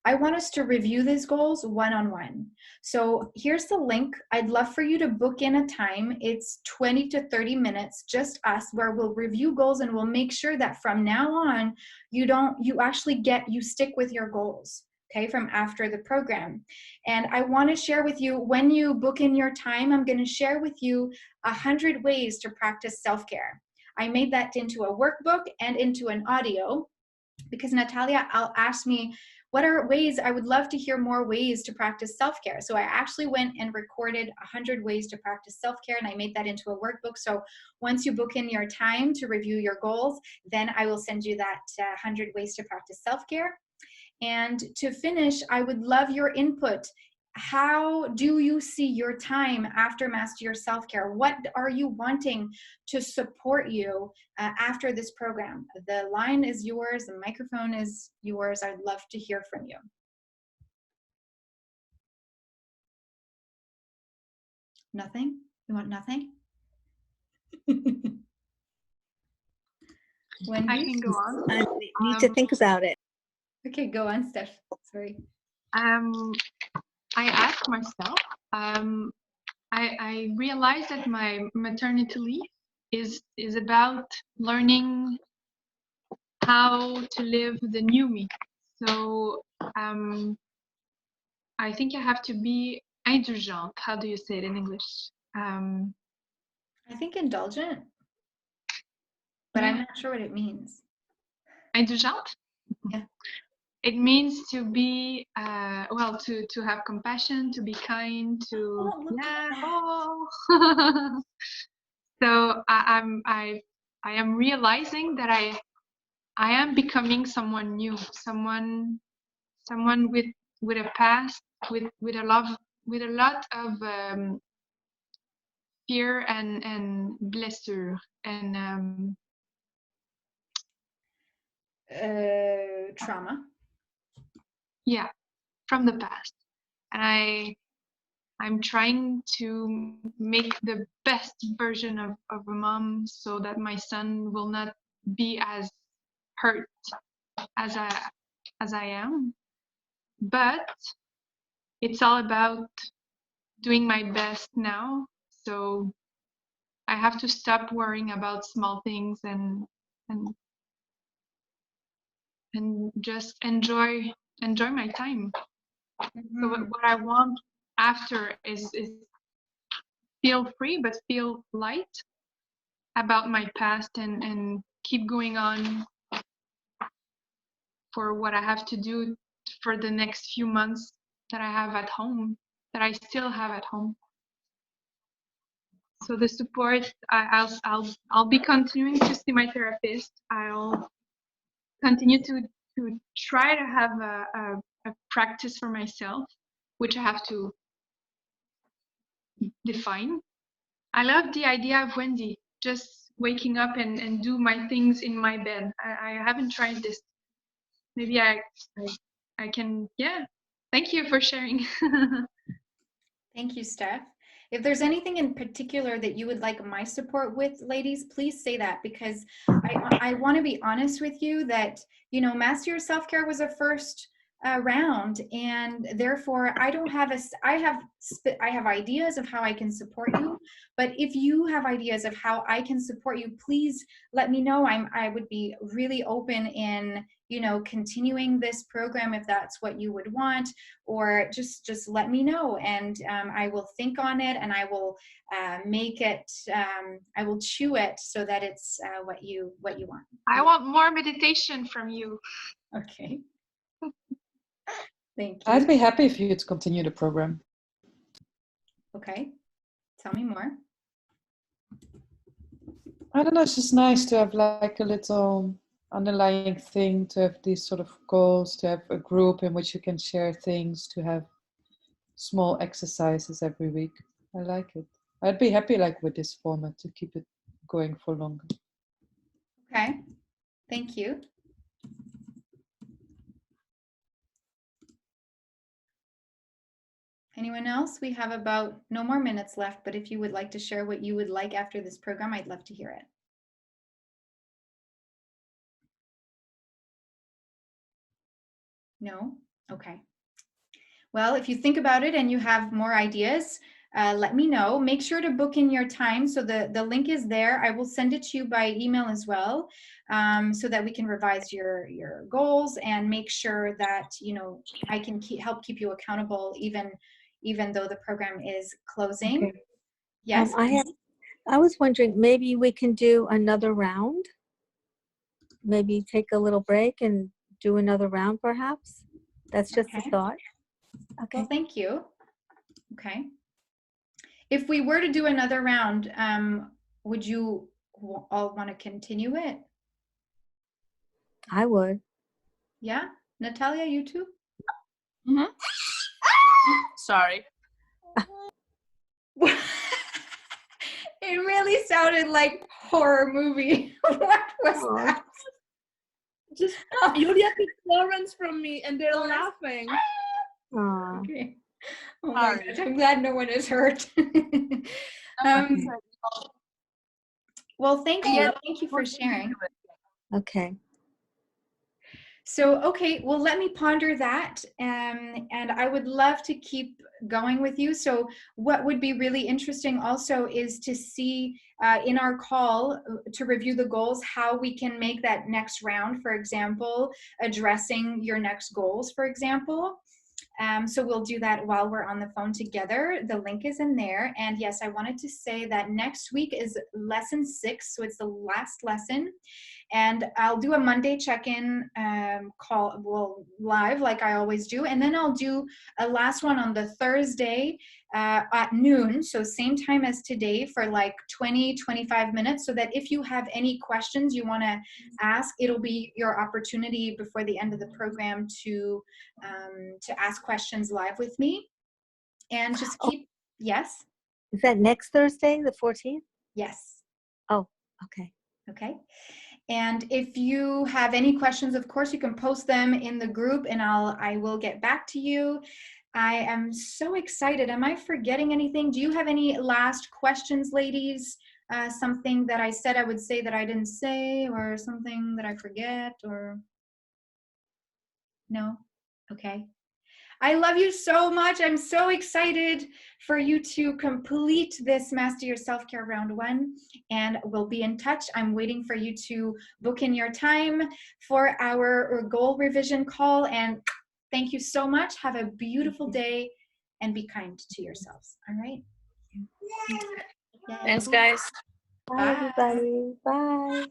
I want us to review these goals one-on-one. So here's the link. I'd love for you to book in a time. It's 20 to 30 minutes, just us, where we'll review goals and we'll make sure that from now on, you stick with your goals, okay, from after the program. And I want to share with you, when you book in your time, I'm going to share with you 100 ways to practice self-care. I made that into a workbook and into an audio because Natalia asked me, what are ways, I would love to hear more ways to practice self-care. So I actually went and recorded 100 ways to practice self-care and I made that into a workbook. So once you book in your time to review your goals, then I will send you that 100 ways to practice self-care. And to finish, I would love your input. How do you see your time after Master Your Self-Care? What are you wanting to support you after this program? The line is yours, the microphone is yours. I'd love to hear from you. Nothing? You want nothing? Wendy? I can go on. I need to think about it. Okay, go on, Steph. Sorry. I asked myself, I realized that my maternity leave is about learning how to live the new me. So I think I have to be indulgente. How do you say it in English? I think indulgent, but I'm not sure what it means. Indulgente? Yeah. It means to be to have compassion, to be kind, to So I am realizing that I am becoming someone new, someone with a past, with a lot of fear and blessure and Trauma. yeah, from the past. And I'm trying to make the best version of a mom so that my son will not be as hurt as I am. But it's all about doing my best now. So I have to stop worrying about small things and just enjoy my time. So what I want after is feel free but feel light about my past and keep going on for what I have to do for the next few months that I have at home, that I still have at home. So the support, I'll be continuing to see my therapist. I'll continue to try to have a practice for myself, which I have to define. I love the idea of Wendy, just waking up and do my things in my bed. I haven't tried this. Maybe I can, yeah. Thank you for sharing. Thank you, Steph. If there's anything in particular that you would like my support with, ladies, please say that, because I want to be honest with you that, you know, Master Your Self-Care was a first round, and therefore I don't have I have ideas of how I can support you, but if you have ideas of how I can support you, please let me know. I would be really open in, you know, continuing this program if that's what you would want, or just let me know, and I will think on it, and I will make it, I will chew it so that it's what you want. I want more meditation from you. Okay. Thank you. I'd be happy if you'd continue the program. Okay. Tell me more. I don't know, it's just nice to have like a little underlying thing, to have these sort of goals, to have a group in which you can share things, to have small exercises every week. I like it. I'd be happy like with this format to keep it going for longer. Okay. Thank you. Anyone else? We have about no more minutes left, but if you would like to share what you would like after this program, I'd love to hear it. No? Okay. Well, if you think about it and you have more ideas, let me know. Make sure to book in your time. So the link is there. I will send it to you by email as well, so that we can revise your goals and make sure that, you know, I can help keep you accountable even though the program is closing. Okay. Yes. I was wondering, maybe we can do another round. Maybe take a little break and do another round, perhaps. That's just a Okay. thought. Okay. Well, thank you. Okay. If we were to do another round, would you all want to continue it? I would. Yeah? Natalia, you too? Mm-hmm. Sorry. It really sounded like horror movie. What was that? Just Julia took Florence from me and they're laughing. Aw. Okay. Oh my Sorry. gosh, I'm glad no one is hurt. Well, thank you. Yeah. Thank you for sharing. Okay. So, okay, well, let me ponder that. And I would love to keep going with you. So what would be really interesting also is to see in our call to review the goals, how we can make that next round, for example, addressing your next goals, for example. So we'll do that while we're on the phone together. The link is in there. And yes, I wanted to say that next week is lesson 6. So it's the last lesson. And I'll do a Monday check-in call, well, live like I always do. And then I'll do a last one on the Thursday at noon. So same time as today for like 20-25 minutes, so that if you have any questions you want to ask, it'll be your opportunity before the end of the program to ask questions live with me. And just keep, yes? Is that next Thursday, the 14th? Yes. Oh, okay. Okay. And if you have any questions, of course, you can post them in the group and I will get back to you. I am so excited. Am I forgetting anything? Do you have any last questions, ladies? Something that I said I would say that I didn't say, or something that I forget, or no? Okay. I love you so much. I'm so excited for you to complete this Master Your Self-Care Round 1, and we'll be in touch. I'm waiting for you to book in your time for our goal revision call, and thank you so much. Have a beautiful day and be kind to yourselves. All right? Thanks, guys. Bye, everybody. Bye.